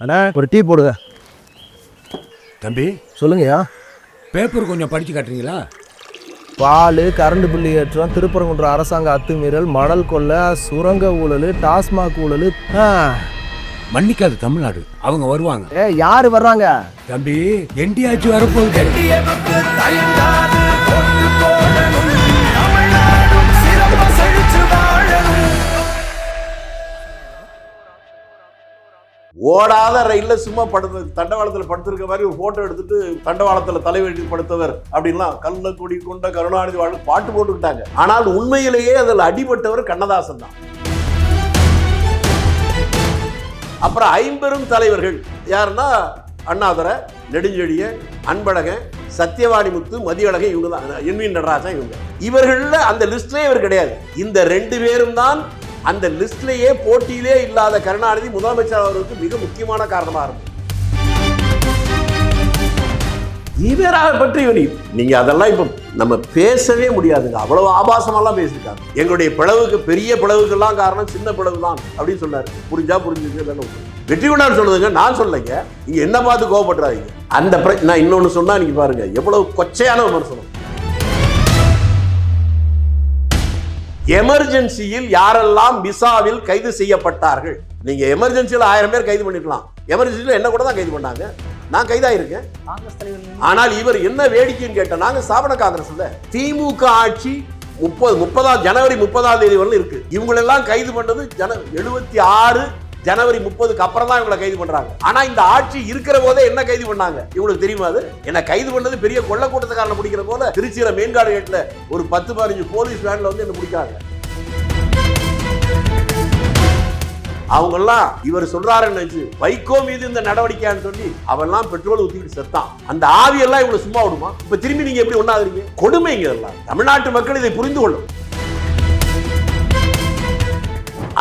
அண்ணா ஒரு டீ போடுங்க. தம்பி சொல்லுங்கய்யா. பேப்பர் கொஞ்சம் படித்து காட்டுறீங்களா? பால், கரண்ட் பில்லு ஏற்றம், திருப்பரங்குன்ற அரசாங்க அத்துமீறல், மணல் கொள்ளை, சுரங்க ஊழல், டாஸ்மாக் ஊழல். மன்னிக்காது தமிழ்நாடு, அவங்க வருவாங்க. யாரு வர்றாங்க? தம்பி என்டிஆச்சு வரப்போகுது. ஓடாத ரயில்ல சும்மா தண்டவாளத்தில் படுத்திருக்க மாதிரி ஒரு போட்டோ எடுத்துட்டு தண்டவாளத்தில் தலைவெட்டி படுத்தவர் அப்படின்லாம் கள்ளக்குடி கொண்ட கருணாநிதி வாழ் பாட்டு போட்டுக்கிட்டாங்க. ஆனால் உண்மையிலேயே அதில் அடிபட்டவர் கண்ணதாசன் தான். அப்புறம் ஐம்பெரும் தலைவர்கள் யாருன்னா அண்ணாதுரை, நெடுஞ்செழியன், அன்பழகன், சத்தியவாணிமுத்து, மதியழகன், இவங்க தான். என்வி நடராஜன் இவங்க. இவர்கள அந்த லிஸ்ட்லேயே இவர் கிடையாது. இந்த 2 பேரும் தான் அந்த லிஸ்ட்லேயே போட்டியிலே இல்லாத கருணாநிதி முதலமைச்சர் அவருக்கு மிக முக்கியமான காரணமாக இருக்கும். ஈவேராவை பற்றி நீங்க அதெல்லாம் இப்ப நம்ம பேசவே முடியாதுங்க. அவ்வளவு ஆபாசமெல்லாம் பேசியிருக்காங்க. எங்களுடைய பிளவுக்கு, பெரிய பிளவுக்கெல்லாம் காரணம் சின்ன பிளவு தான் அப்படின்னு சொன்னார். புரிஞ்சா புரிஞ்சுங்க. வெற்றி கொண்டாடு சொல்லுதுங்க, நான் சொல்லலைங்க. நீங்க என்ன பார்த்து கோவப்படுறாங்க. அந்த நான் இன்னொன்னு சொன்னா நீங்க பாருங்க எவ்வளவு கொச்சையான விமர்சனம். எமர்ஜென்சியில் யாரெல்லாம் விசாவில் கைது செய்யப்பட்டார்கள்? நீங்க எமர்ஜென்சியில் 1000 பேர் கைது பண்ணிக்கலாம். எமர்ஜென்சியில் என்ன கூட தான் கைது பண்ணாங்க. நான் கைதாயிருக்கேன். ஆனால் இவர் என்ன வேடிக்கைன்னு கேட்ட, நாங்க ஸ்தாபன காங்கிரஸ்ல திமுக ஆட்சி 30 ஜனவரி 30ஆம் தேதி வரல இருக்கு. இவங்களெல்லாம் கைது பண்ணது 76 ஜனவரி 30க்கு அப்புறம் தான் இவங்களை கைது பண்றாங்க. ஆனா இந்த ஆட்சி இருக்கிற போதே என்ன கைது பண்ணாங்க இவங்களுக்கு தெரியுமா? அது என்ன கைது பண்ணது பெரிய கொள்ள கூட்டத்துக்காரனை பிடிக்கிற போல திருச்சியில மெயின்காடு கேட்ல ஒரு 10-15 போலீஸ் வேன்ல வந்து என்ன பிடிக்காங்க. அவங்க எல்லாம் இவர் சொல்றாருன்னு நினைச்சு வைகோ மீது இந்த நடவடிக்கைன்னு சொல்லி அவெல்லாம் பெட்ரோல் ஊத்திட்டு செத்தான். அந்த ஆவியெல்லாம் இவ்வளவு சும்மா விடுமா? இப்ப திரும்பி நீங்க எப்படி ஒண்ணாகிறீங்க? கொடுமைங்க எல்லாம். தமிழ்நாட்டு மக்கள் இதை புரிந்து கொள்ளும்.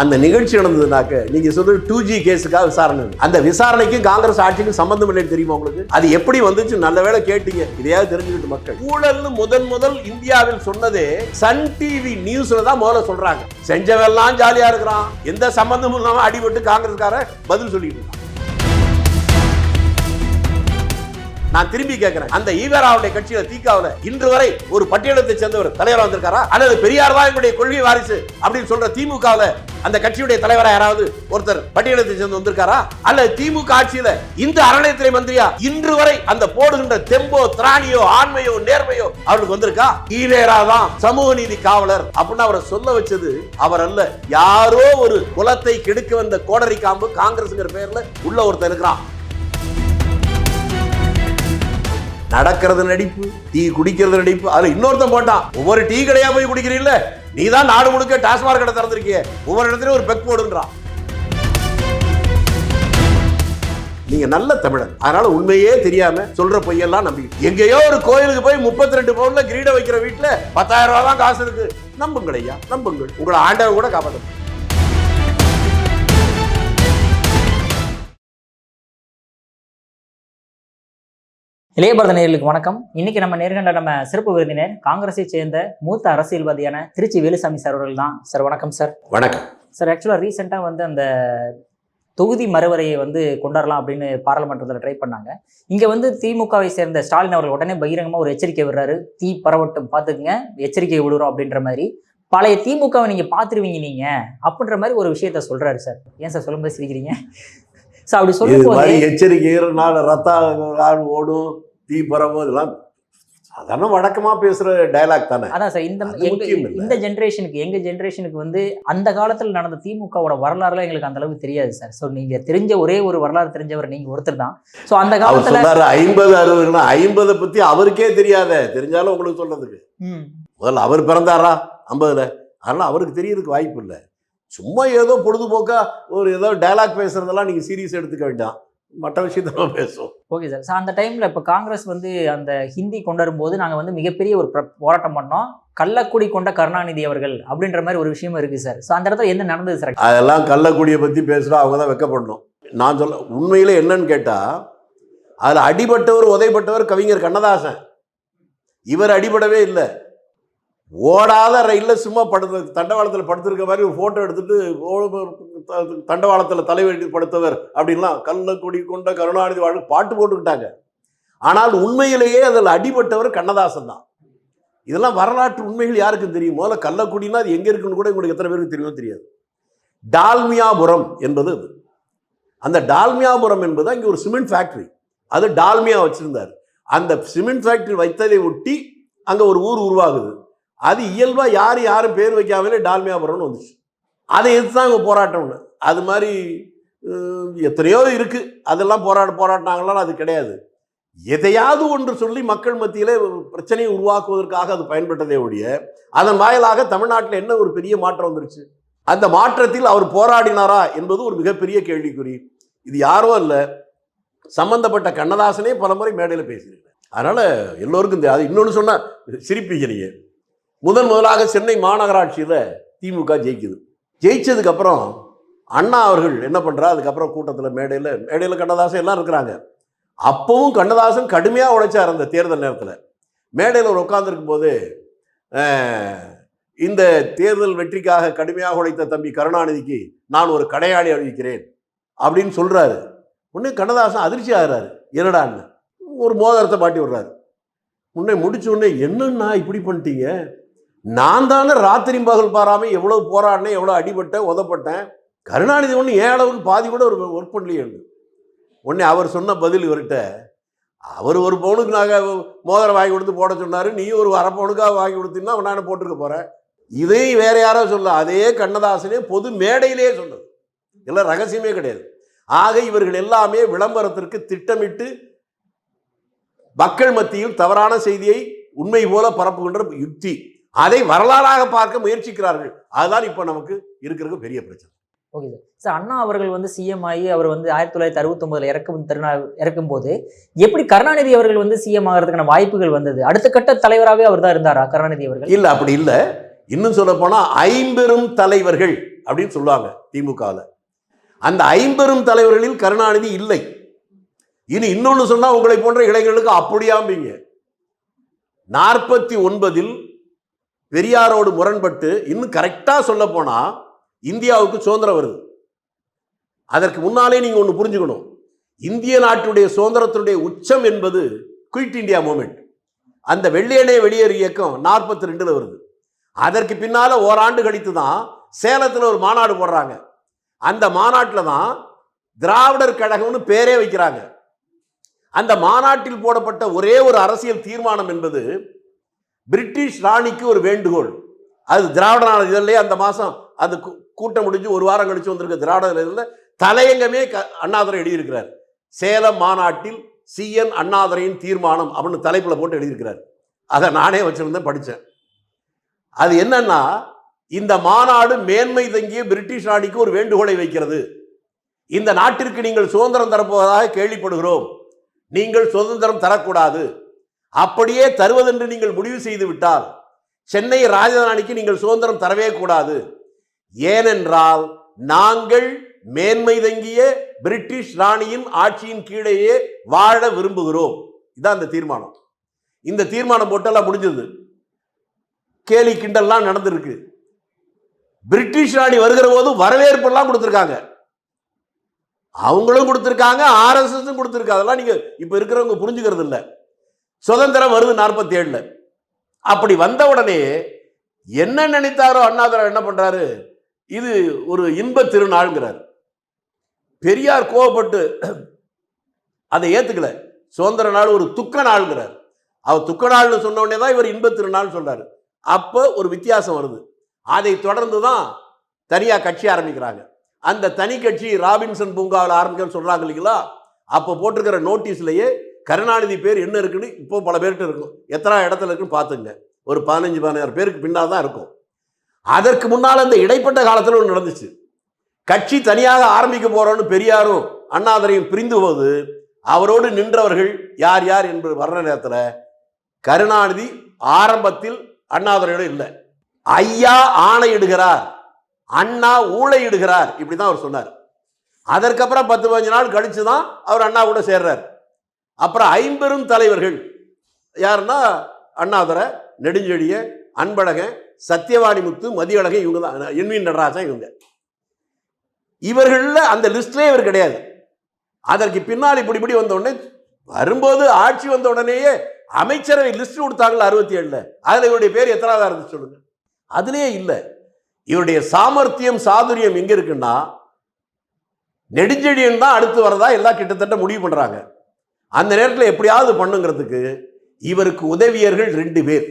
அந்த நிகழ்ச்சி நடந்ததுனாக்க நீங்க சொல்ற 2G கேஸுக்காக விசாரணை. அந்த விசாரணைக்கும் காங்கிரஸ் ஆட்சிக்கும் சம்பந்தம் இல்லைன்னு தெரியுமா உங்களுக்கு? அது எப்படி வந்துச்சு? நல்ல வேளை கேட்டீங்க. இதையாவது தெரிஞ்சுக்கிட்டு மக்கள். ஊழல்னு முதல் இந்தியாவில் சொன்னதே சன் டிவி நியூஸ்ல தான் முதல்ல சொல்றாங்க. செஞ்சவெல்லாம் ஜாலியா இருக்கிறான், எந்த சம்பந்தமும் இல்லாம அடிபட்டு காங்கிரஸ்கார பதில் சொல்லிட்டு இருக்கான். நான் திரும்பி கேட்கிறேன், அந்த ஈவேராவுடைய கட்சியில திகாவுல இன்று வரை ஒரு பட்டியலத்தை சேர்ந்தவர் தலைவராக வந்திருக்காரா? அல்லது பெரியார் தான் எங்களுடைய கொள்கை வாரிசு அப்படின்னு சொல்ற திமுகவுல அந்த கட்சியுடைய தலைவரா யாராவது ஒருத்தர் பட்டியலத்தை சேர்ந்து வந்திருக்காரா? அல்லது திமுக ஆட்சியில இந்த அறநிலையத்துறை மந்திரியா இன்று வரை அந்த போடுகின்ற தெம்போ, திராணியோ, ஆண்மையோ, நேர்மையோ அவருக்கு வந்திருக்கா? ஈவேரா தான் சமூக நீதி காவலர் அப்படின்னு அவரை சொல்ல வச்சது அவர் அல்ல. யாரோ ஒரு குலத்தை கெடுக்க வந்த கோடரி காம்பு காங்கிரஸ்ங்கிற பேர்ல உள்ள ஒருத்தர் இருக்கிறான். நடக்கிறது நடிப்பு, டீ குடிக்கிறது நடிப்பு. அதுல இன்னொருத்தன் போட்டான், ஒவ்வொரு டீ கடையா போய் குடிக்கிறீல்ல, நீ தான் நாடு முழுக்க டாஸ்மாக் கடை திறந்திருக்கிய, ஒவ்வொரு இடத்துலயும் ஒரு பெக் போடுன்றான். நீங்க நல்ல தமிழன், அதனால உண்மையே தெரியாம சொல்ற பொய்யெல்லாம் நம்பி எங்கேயோ ஒரு கோயிலுக்கு போய் 32 பவுன்ல கிரீட வைக்கிற வீட்டுல 10,000 ரூபாய் தான் காசு இருக்கு. நம்புங்கள் ஐயா, நம்புங்கள். உங்களை ஆண்டவன் கூட காப்பாற்ற. இளையபாரத நேயர்களுக்கு வணக்கம். இன்னைக்கு நம்ம நேர்கண்ட நம்ம சிறப்பு விருந்தினர் காங்கிரஸை சேர்ந்த மூத்த அரசியல்வாதியான திருச்சி வேலுசாமி சார் அவர்கள் தான். சார் வணக்கம். சார் வணக்கம். சார் ஆக்சுவலாக ரீசெண்டாக வந்து அந்த தொகுதி மறுவரையை வந்து கொண்டாடலாம் அப்படின்னு பாராளுமன்றத்தில் ட்ரை பண்ணாங்க. இங்கே வந்து திமுகவை சேர்ந்த ஸ்டாலின் அவர்கள் உடனே பகிரங்கமாக ஒரு எச்சரிக்கை விடுறாரு, தீ பரவட்டும் பார்த்துக்குங்க, எச்சரிக்கை விடுறோம் அப்படின்ற மாதிரி. பழைய திமுகவை நீங்கள் பார்த்துருவீங்க நீங்கள் அப்படின்ற மாதிரி ஒரு விஷயத்த சொல்கிறாரு சார். ஏன் சார் சொல்லும்போது சிரிக்கிறீங்க? ஸோ அப்படி சொல்லும்போது எச்சரிக்கை ரத்தம் ஓடும், தீ பரவும், இதெல்லாம் சாதாரண வழக்கமா பேசுற டயலாக் தானே. அதான் சார், இந்த ஜென்ரேஷனுக்கு, எங்க ஜென்ரேஷனுக்கு வந்து அந்த காலத்தில் நடந்த திமுகவோட வரலாறுலாம் எங்களுக்கு அந்த அளவுக்கு தெரியாது சார். ஸோ நீங்க தெரிஞ்ச ஒரே ஒரு வரலாறு தெரிஞ்சவர் நீங்க ஒருத்தர் தான். ஸோ அந்த காலத்துல 50 பத்தி அவருக்கே தெரியாத, தெரிஞ்சாலும் உங்களுக்கு சொல்றதுக்கு முதல்ல அவர் பிறந்தாரா 50ல, அதனால அவருக்கு தெரியறதுக்கு வாய்ப்பு இல்லை. சும்மா ஏதோ பொழுதுபோக்கா ஒரு ஏதோ டயலாக் பேசுறதெல்லாம் நீங்க சீரியஸ் எடுத்துக்க வேண்டாம், மற்ற விஷயத்தான் பேசுவோம். Okay sir. ஸோ அந்த டைமில் இப்போ காங்கிரஸ் வந்து அந்த ஹிந்தி கொண்டு வரும்போது நாங்கள் வந்து மிகப்பெரிய ஒரு போராட்டம் பண்ணோம். கள்ளக்குடி கொண்ட கருணாநிதி அவர்கள் அப்படின்ற மாதிரி ஒரு விஷயமும் இருக்குது சார். ஸோ அந்த இடத்துல என்ன நடந்தது சார்? அதெல்லாம் கள்ளக்குடியை பற்றி பேசுகிறோம், அவங்க தான் வெக்கப்படணும். நான் சொல்ல உண்மையில் என்னன்னு கேட்டால், அதில் அடிபட்டவர் உதைப்பட்டவர் கவிஞர் கண்ணதாசன். இவர் அடிபடவே இல்லை. ஓடாத ரயிலில் சும்மா தண்டவாளத்தில் படுத்திருக்க மாதிரி ஒரு ஃபோட்டோ எடுத்துட்டு தண்டவாளத்தில் தலைவெட்டி படுத்தவர் அப்படின்லாம் கள்ளக்குடி கொண்ட கருணாநிதி வாழ் பாட்டு போட்டுக்கிட்டாங்க. ஆனால் உண்மையிலேயே அதில் அடிபட்டவர் கண்ணதாசன் தான். இதெல்லாம் வரலாற்று உண்மைகள் யாருக்கும் தெரியும்? முதல்ல கள்ளக்குடினா அது எங்கே இருக்குன்னு கூட உங்களுக்கு எத்தனை பேருக்கு தெரியுமோ தெரியாது. டால்மியாபுரம் என்பது அது. அந்த டால்மியாபுரம் என்பது அங்கே ஒரு சிமெண்ட் ஃபேக்டரி. அது டால்மியா வச்சிருந்தார். அந்த சிமெண்ட் ஃபேக்டரி வைத்ததை ஒட்டி அங்கே ஒரு ஊர் உருவாகுது. அது இயல்பாக யாரும் பேர் வைக்காமலே டால்மியாபுரம்னு வந்துச்சு. அதை எதிர்த்து தான் அங்கே போராட்டம்னு. அது மாதிரி எத்தனையோ இருக்கு. அதெல்லாம் போராட்டினாங்களான்னு அது கிடையாது. எதையாவது ஒன்று சொல்லி மக்கள் மத்தியில் பிரச்சனையை உருவாக்குவதற்காக அது பயன்பட்டதே ஒழிய அதன் வாயிலாக தமிழ்நாட்டில் என்ன ஒரு பெரிய மாற்றம் வந்துருச்சு? அந்த மாற்றத்தில் அவர் போராடினாரா என்பது ஒரு மிகப்பெரிய கேள்விக்குறி. இது யாரோ இல்லை, சம்பந்தப்பட்ட கண்ணதாசனே பல முறை மேடையில் பேசியிருக்கார். அதனால எல்லோருக்கும் அது இன்னொன்று சொன்னா சிரிப்பீங்க. முதலாக சென்னை மாநகராட்சியில் திமுக ஜெயிக்குது. ஜெயிச்சதுக்கு அப்புறம் அண்ணா அவர்கள் என்ன பண்றா? அதுக்கப்புறம் கூட்டத்தில் மேடையில் கண்ணதாசன் எல்லாம் இருக்கிறாங்க. அப்பவும் கண்ணதாசன் கடுமையாக உழைச்சார். அந்த தேர்தல் நேரத்தில் மேடையில் ஒரு உட்கார்ந்துருக்கும் போது இந்த தேர்தல் வெற்றிக்காக கடுமையாக உழைத்த தம்பி கருணாநிதிக்கு நான் ஒரு கடையாளி அறிவிக்கிறேன் அப்படின்னு சொல்றாரு. உடனே கண்ணதாசன் அதிர்ச்சி ஆகிறாரு. என்னடான்னு ஒரு மோதிரத்தை மாட்டி விடுறாரு. உடனே முடிச்ச உடனே என்னன்னா இப்படி பண்ணிட்டீங்க? நான் தானே ராத்திரி பகல் பாராம எவ்வளவு போராடினேன், எவ்வளவு அடிபட்டேன், உதப்பட்டேன். கருணாநிதி ஒன்று ஏன் அளவுக்கு பாதி கூட ஒரு ஒர்க் பண்ணலையே. உடனே அவர் சொன்ன பதில் இவர்கிட்ட, அவர் ஒரு பவுனுக்கு நாங்கள் மோதிரம் வாங்கி கொடுத்து போட சொன்னார், நீ ஒரு அரை பவுனுக்காக வாங்கி கொடுத்தீங்கன்னா நான் போட்டிருக்க போகிறேன். இதையும் வேற யாரோ சொல்ல, அதே கண்ணதாசனே பொது மேடையிலேயே சொன்னது. எல்லாம் ரகசியமே கிடையாது. ஆக இவர்கள் எல்லாமே விளம்பரத்திற்கு திட்டமிட்டு மக்கள் மத்தியில் தவறான செய்தியை உண்மை போல பரப்புகின்ற யுக்தி. அதை வரலாறாக பார்க்க முயற்சிக்கிறார்கள். அதுதான் இப்போ நமக்கு இருக்கிறது பெரிய பிரச்சனை. Okay sir. சார், அண்ணா அவர்கள் வந்து சிஎம் ஆகி அவர் வந்து 1969 இறக்கும் போது எப்படி கருணாநிதி அவர்கள் வந்து சிஎம் ஆகிறதுக்கான வாய்ப்புகள் வந்தது? அடுத்த கட்ட தலைவராகவே அவர் தான் இருந்தாரா கருணாநிதி அவர்கள்? இல்ல, அப்படி இல்லை. இன்னும் சொல்ல போனா 50 தலைவர்கள் அப்படின்னு சொல்லுவாங்க திமுகவில். அந்த 50 தலைவர்களில் கருணாநிதி இல்லை. இன்னொன்னு சொன்னா உங்களை போன்ற இளைஞர்களுக்கு அப்படியாம்பீங்க. 49 பெரியாரோடு முரண்பட்டு இன்னும் கரெக்டா சொல்ல போனா இந்தியாவுக்கு சுதந்திரம் வருது. அதற்கு முன்னாலே நீங்க ஒன்று புரிஞ்சுக்கணும். இந்திய நாட்டுடைய சுதந்திரத்தினுடைய உச்சம் என்பது குயிட் இந்தியா மூமெண்ட். அந்த வெள்ளையனே வெளியேறு இயக்கம் 42 வருது. அதற்கு பின்னால ஓராண்டு கழித்து தான் சேலத்தில் ஒரு மாநாடு போடுறாங்க. அந்த மாநாட்டில் தான் திராவிடர் கழகம்னு பேரே வைக்கிறாங்க. அந்த மாநாட்டில் போடப்பட்ட ஒரே ஒரு அரசியல் தீர்மானம் என்பது பிரிட்டிஷ் ராணிக்கு ஒரு வேண்டுகோள். அது திராவிட நாள் இதழிலே அந்த மாதம் அது கூட்டம் முடிஞ்சு ஒரு வாரம் கழிச்சு வந்திருக்க திராவிட இதழில் தலையங்கமே அண்ணாதுரை எழுதியிருக்கிறார். சேலம் மாநாட்டில் CN அண்ணாதுரையின் தீர்மானம் அப்படின்னு தலைப்பில் போட்டு எழுதியிருக்கிறார். அதை நானே வச்சிருந்தேன், படித்தேன். அது என்னன்னா, இந்த மாநாடு மேன்மை தங்கிய பிரிட்டிஷ் ராணிக்கு ஒரு வேண்டுகோளை வைக்கிறது. இந்த நாட்டிற்கு நீங்கள் சுதந்திரம் தரப்போவதாக கேள்விப்படுகிறோம். நீங்கள் சுதந்திரம் தரக்கூடாது. அப்படியே தருவதென்று நீங்கள் முடிவு செய்து விட்டால் சென்னை ராஜதானிக்கு நீங்கள் சுதந்திரம் தரவே கூடாது. ஏனென்றால் நாங்கள் மேன்மை தங்கிய பிரிட்டிஷ் ராணியின் ஆட்சியின் கீழேயே வாழ விரும்புகிறோம். இதான் அந்த தீர்மானம். இந்த தீர்மானம் போட்டெல்லாம் முடிஞ்சது. கேலி கிண்டல்லாம் நடந்திருக்கு. பிரிட்டிஷ் ராணி வருகிற போது வரவேற்பு எல்லாம் கொடுத்திருக்காங்க. அவங்களும் கொடுத்திருக்காங்க, RSS கொடுத்திருக்காங்க. அதெல்லாம் நீங்க இப்ப இருக்கிறவங்க புரிஞ்சுக்கிறது இல்லை. சுதந்திரம் வருது 47. அப்படி வந்த உடனே என்ன நினைத்தாரோ அண்ணாதுரை என்ன பண்றாரு, இது ஒரு இன்ப திருநாள்ங்கிறார். பெரியார் கோவப்பட்டு அதை ஏத்துக்கல. சுதந்திர நாள் ஒரு துக்க நாள்ங்கிறார். அவர் துக்க நாள்னு சொன்ன உடனே தான் இவர் இன்ப திருநாள் சொல்றாரு. அப்போ ஒரு வித்தியாசம் வருது. அதை தொடர்ந்து தான் தனியா கட்சி ஆரம்பிக்கிறாங்க. அந்த தனி கட்சி ராபின்சன் பூங்காவில் ஆரம்பிக்கன்னு சொல்றாங்க இல்லைங்களா? அப்போ போட்டிருக்கிற நோட்டீஸ்லயே கருணாநிதி பேர் என்ன இருக்குன்னு இப்போ பல பேர்கிட்ட இருக்கும். எத்தனை இடத்துல இருக்குன்னு பார்த்துங்க. ஒரு 15-16 பேருக்கு பின்னால் தான் இருக்கும். அதற்கு முன்னால் அந்த இடைப்பட்ட காலத்தில் ஒன்று நடந்துச்சு. கட்சி தனியாக ஆரம்பிக்க போறோன்னு பெரியாரும் அண்ணாதுரையும் பிரிந்து போது அவரோடு நின்றவர்கள் யார் யார் என்று வர்ற நேரத்தில் கருணாநிதி ஆரம்பத்தில் அண்ணாதுரையோடு இல்லை. ஐயா ஆணையிடுகிறார், அண்ணா ஊழையிடுகிறார், இப்படிதான் அவர் சொன்னார். அதற்கப்புறம் 10-15 நாள் கழிச்சு தான் அவர் அண்ணா கூட சேர்றார். அப்புறம் 50 தலைவர்கள் யாருன்னா அண்ணாதுரை, நெடுஞ்செழிய, அன்பழகன், சத்தியவாணிமுத்து, மதியழகன், இவங்க தான், என்வின் நடராஜன், இவங்க. இவர்கள அந்த லிஸ்ட்லேயே இவர் கிடையாது. அதற்கு பின்னால் இப்படி வந்த உடனே வரும்போது ஆட்சி வந்த உடனேயே அமைச்சரவை லிஸ்ட் கொடுத்தாங்கல்ல 67, அதுல இவருடைய பேர் எத்தனாவதா இருந்துச்சு சொல்லுங்க? அதுலயே இல்லை. இவருடைய சாமர்த்தியம், சாதுரியம் எங்க இருக்குன்னா, நெடுஞ்செழியன் தான் அடுத்து வரதா எல்லாம் கிட்டத்தட்ட முடிவு பண்றாங்க. அந்த நேரத்தில் எப்படியாவது பண்ணுங்கிறதுக்கு இவருக்கு உதவியர்கள் 2 பேர்.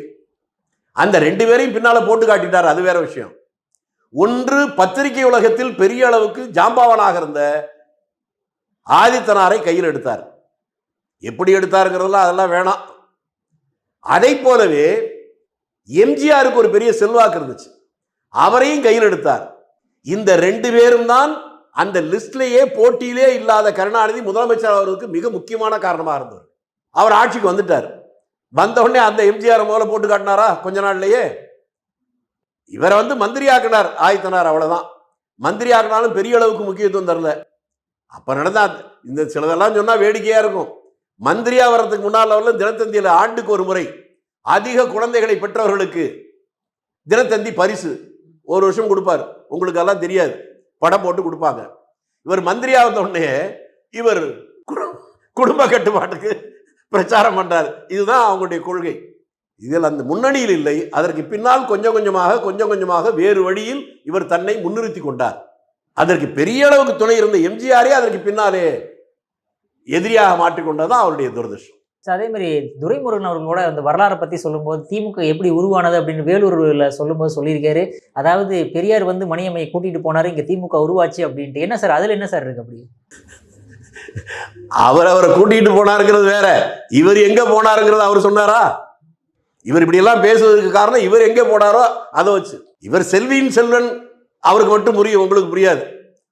அந்த 2 பேரையும் பின்னால போட்டு காட்டிட்டார், அது வேற விஷயம். ஒன்று, பத்திரிகை உலகத்தில் பெரிய அளவுக்கு ஜாம்பவானாக இருந்த ஆதித்தனாரை கையில் எடுத்தார். எப்படி எடுத்தாருங்கிறதுலாம் அதெல்லாம் வேணாம். அதை போலவே எம்ஜிஆருக்கு ஒரு பெரிய செல்வாக்கு இருந்துச்சு, அவரையும் கையில் எடுத்தார். இந்த 2 பேரும் தான் அந்த லிஸ்ட்லேயே போட்டியிலே இல்லாத கருணாநிதி முதலமைச்சர் அவருக்கு மிக முக்கியமான காரணமாக இருந்தவர். அவர் ஆட்சிக்கு வந்துட்டார். வந்த உடனே அந்த எம்ஜிஆர் முதல்ல போட்டு காட்டினாரா? கொஞ்ச நாள்லயே இவரை மந்திரி ஆக்கினார் ஆதித்தனார், அவ்வளவுதான். மந்திரி ஆக்கினாலும் பெரிய அளவுக்கு முக்கியத்துவம் தரல. அப்ப நடந்தா இந்த சிலதெல்லாம் சொன்னா வேடிக்கையா இருக்கும். மந்திரியா வர்றதுக்கு முன்னால் தினத்தந்தியில ஆண்டுக்கு ஒரு முறை அதிக குழந்தைகளை பெற்றவர்களுக்கு தினத்தந்தி பரிசு 1 வருஷம் கொடுப்பார். உங்களுக்கு எல்லாம் தெரியாது, படம் போட்டு கொடுப்பாங்க. இவர் மந்திரியா வந்த உடனே இவர் குடும்ப கட்டுப்பாட்டுக்கு பிரச்சாரம் பண்றாரு. இதுதான் அவங்களுடைய கொள்கை. இதில் அந்த முன்னணியில் இல்லை. அதற்கு பின்னால் கொஞ்சம் கொஞ்சமாக வேறு வழியில் இவர் தன்னை முன்னிறுத்தி கொண்டார். அதற்கு பெரிய அளவுக்கு துணை இருந்த எம்ஜிஆரே அதற்கு பின்னாலே எதிரியாக மாற்றிக்கொண்டதான் அவருடைய துரதிருஷ்டம். அதே மாதிரி துரைமுருகன் அவர்களோட அந்த வரலாறை பத்தி சொல்லும்போது திமுக எப்படி உருவானது அப்படின்னு வேலூர்ல சொல்லும்போது சொல்லியிருக்காரு. அதாவது பெரியார் மணியம்மையை கூட்டிட்டு போனாரு, இங்க திமுக உருவாச்சு அப்படின்ட்டு. என்ன சார் அதுல என்ன சார் இருக்கு? அப்படி அவரை கூட்டிட்டு போனாருங்கிறது வேற, இவர் எங்க போனாருங்கிறது அவர் சொன்னாரா? இவர் இப்படி எல்லாம் பேசுவதற்கு காரணம் இவர் எங்க போனாரோ அதை வச்சு. இவர் செல்வியின் செல்வன் அவருக்கு மட்டும் புரியும், உங்களுக்கு புரியாது,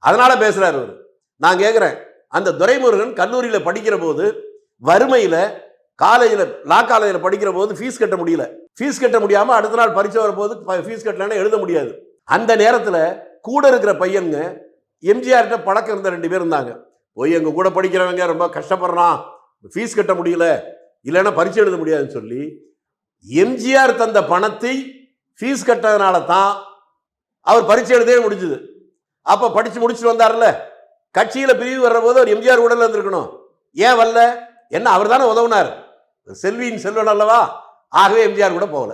அதனால பேசுறாரு அவர். நான் கேட்கிறேன், அந்த துரைமுருகன் கல்லூரியில படிக்கிற போது வறுமையில காலேஜில் லா காலேஜில் படிக்கிற போது ஃபீஸ் கட்ட முடியல. ஃபீஸ் கட்ட முடியாம அடுத்த நாள் பரீட்சை வரும்போது ஃபீஸ் கட்டலன்னா எழுத முடியாது. அந்த நேரத்தில் கூட இருக்கிற பையனுங்க எம்ஜிஆர்கிட்ட பழக்கம் இருந்த 2 பேர் இருந்தாங்க. போய் எங்க கூட படிக்கிறவங்க ரொம்ப கஷ்டப்படுறான், ஃபீஸ் கட்ட முடியல, இல்லைன்னா பரீட்சை எழுத முடியாதுன்னு சொல்லி எம்ஜிஆர் தந்த பணத்தை ஃபீஸ் கட்டதுனால தான் அவர் பரீட்சை எழுதவே முடிஞ்சது. அப்ப படிச்சு முடிச்சுட்டு வந்தார்ல, கட்சியில பிரிவு வர்ற போது அவர் எம்ஜிஆர் உடல் இருந்திருக்கணும். ஏன் வரல? என்ன, அவர் தானே உதவுனார், செல்வியின் செல்வன் அல்லவா? ஆகவே எம்ஜிஆர் கூட போகல.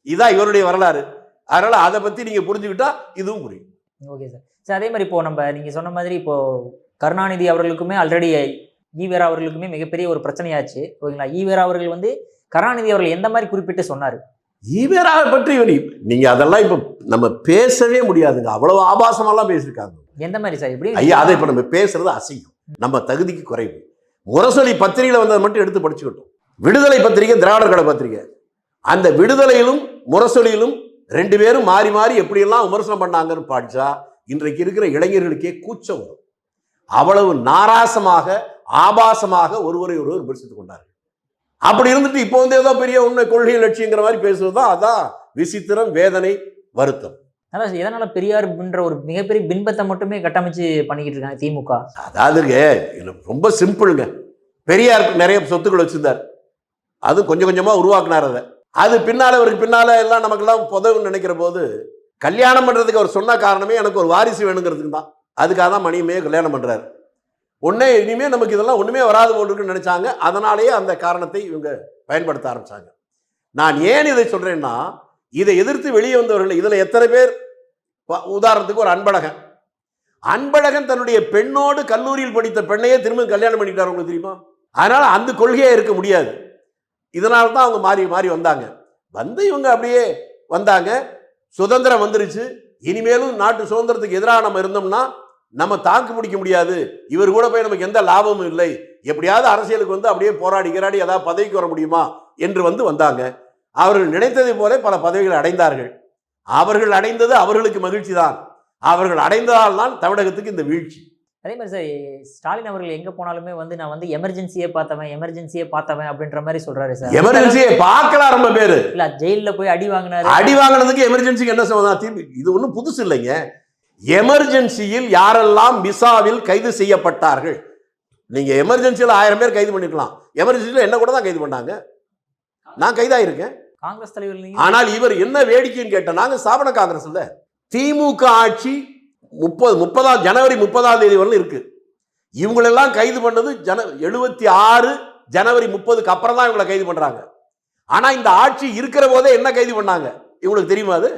இதுதான் இவருடைய வரலாறு. அதனால அதை பத்தி நீங்க புரிஞ்சுக்கிட்டா இதுவும் புரியும். Okay sir. சார் அதே மாதிரி இப்போ நீங்க சொன்ன மாதிரி இப்போ கருணாநிதி அவர்களுக்குமே ஆல்ரெடி ஈவேரா அவர்களுக்குமே மிகப்பெரிய ஒரு பிரச்சனையாச்சு. ஓகேங்களா? ஈவேரா அவர்கள் கருணாநிதி அவர்கள் எந்த மாதிரி குறிப்பிட்டு சொன்னாரு? ஈவேராவை பற்றி நீங்க அதெல்லாம் இப்ப நம்ம பேசவே முடியாதுங்க, அவ்வளவு ஆபாசமெல்லாம் பேசியிருக்காங்க. எந்த மாதிரி சார்? எப்படி? ஐயா, அதை இப்ப நம்ம பேசுறது அசிங்கம், நம்ம தகுதிக்கு குறைவு. முரசொலி பத்திரிகையில வந்ததை மட்டும் எடுத்து படிச்சுக்கிட்டோம். விடுதலை பத்திரிகை, திராவிடர் கழக பத்திரிகை, அந்த விடுதலையிலும் முரசொலியிலும் 2 பேரும் மாறி மாறி எப்படியெல்லாம் விமர்சனம் பண்ணாங்கன்னு படிச்சா இன்றைக்கு இருக்கிற இளைஞர்களுக்கே கூச்சம் வரும். அவ்வளவு நாராசமாக ஆபாசமாக ஒருவரை ஒருவர் விமர்சித்துக் கொண்டார்கள். அப்படி இருந்துட்டு இப்போ ஏதோ பெரிய உண்மை கொள்கை லட்சியங்கிற மாதிரி பேசுவதுதான் அதான் விசித்திரம், வேதனை, வருத்தம். அதான் எதனால பெரியார் ஒரு மிகப்பெரிய பின்பத்தை மட்டுமே கட்டமைச்சு பண்ணிக்கிட்டு இருக்காங்க திமுக. அதாவதுங்க ரொம்ப சிம்பிளுங்க. பெரியாருக்கு நிறைய சொத்துக்கள் வச்சிருந்தார், அது கொஞ்சம் கொஞ்சமா உருவாக்குனார். அது பின்னால அவருக்கு பின்னால எல்லாம் நமக்கெல்லாம் புதவுன்னு நினைக்கிற போது கல்யாணம் பண்றதுக்கு அவர் சொன்ன காரணமே எனக்கு ஒரு வாரிசு வேணுங்கிறதுக்கு தான். அதுக்காக தான் மணியம்மையை கல்யாணம் பண்றாரு. உடனே இனிமே நமக்கு இதெல்லாம் ஒண்ணுமே வராது போட்டுருக்குன்னு நினைச்சாங்க. அதனாலேயே அந்த காரணத்தை இவங்க பயன்படுத்த ஆரம்பிச்சாங்க. நான் ஏன் இதை சொல்றேன்னா, இதை எதிர்த்து வெளியே வந்தவர்கள் இதுல எத்தனை பேர், உதாரணத்துக்கு ஒரு அன்பழகன் தன்னுடைய பெண்ணோடு கல்லூரியில் படித்த பெண்ணையே திரும்ப கல்யாணம் பண்ணிட்டார், உங்களுக்கு தெரியுமா? அதனால அந்த கொள்கையே இருக்க முடியாது. இதனால தான் அவங்க மாறி மாறி வந்தாங்க. இவங்க அப்படியே வந்தாங்க, சுதந்திரம் வந்துருச்சு. இனிமேலும் நாட்டு சுதந்திரத்துக்கு எதிராக நம்ம இருந்தோம்னா நம்ம தாக்கு பிடிக்க முடியாது, இவர் கூட போய் நமக்கு எந்த லாபமும் இல்லை, எப்படியாவது அரசியலுக்கு அப்படியே போராடி ஏதாவது பதவிக்கு வர முடியுமா என்று வந்தாங்க. அவர்கள் நினைத்ததை போல பல பதவிகளை அடைந்தார்கள். அவர்கள் அடைந்தது அவர்களுக்கு மகிழ்ச்சி தான். அவர்கள் அடைந்ததால் தான் தமிழகத்துக்கு இந்த வீழ்ச்சி. அதே மாதிரி சார் ஸ்டாலின் அவர்கள் எங்க போனாலுமே நான் எமர்ஜென்சியே பார்த்தவன் அப்படின்ற மாதிரி சொல்றாரு சார். எமர்ஜென்சியை பார்க்கலாம் ரொம்ப பேரு. இல்ல ஜெயில போய் அடி வாங்கினாரு. அடி வாங்கினதுக்கு எமர்ஜென்சிக்கு என்ன சம்பந்தம்? இது ஒன்றும் புதுசு இல்லைங்க. எமர்ஜென்சியில் யாரெல்லாம் விசாவில் கைது செய்யப்பட்டார்கள், நீங்க எமர்ஜென்சியில் 1000 பேர் கைது பண்ணிருக்கலாம், எமர்ஜென்சியில் என்ன கூட தான் கைது பண்ணாங்க. நான் கைதாயிருக்கேன். காங்கிரஸ் தலைவர். ஆனால் இவர் என்ன வேடிக்கைன்னு கேட்ட, நாங்க ஸ்தாபன காங்கிரஸ் இல்ல, திமுக ஆட்சி 30 ஜனவரி 30ஆம் தேதி வரலும் இருக்கு. இவங்களெல்லாம் கைது பண்ணது 76 ஜனவரி 30க்கு அப்புறம் தான் இவங்களை கைது பண்றாங்க. ஆனா இந்த ஆட்சி இருக்கிற போதே என்ன கைது பண்ணாங்க இவங்களுக்கு தெரியுமா? அது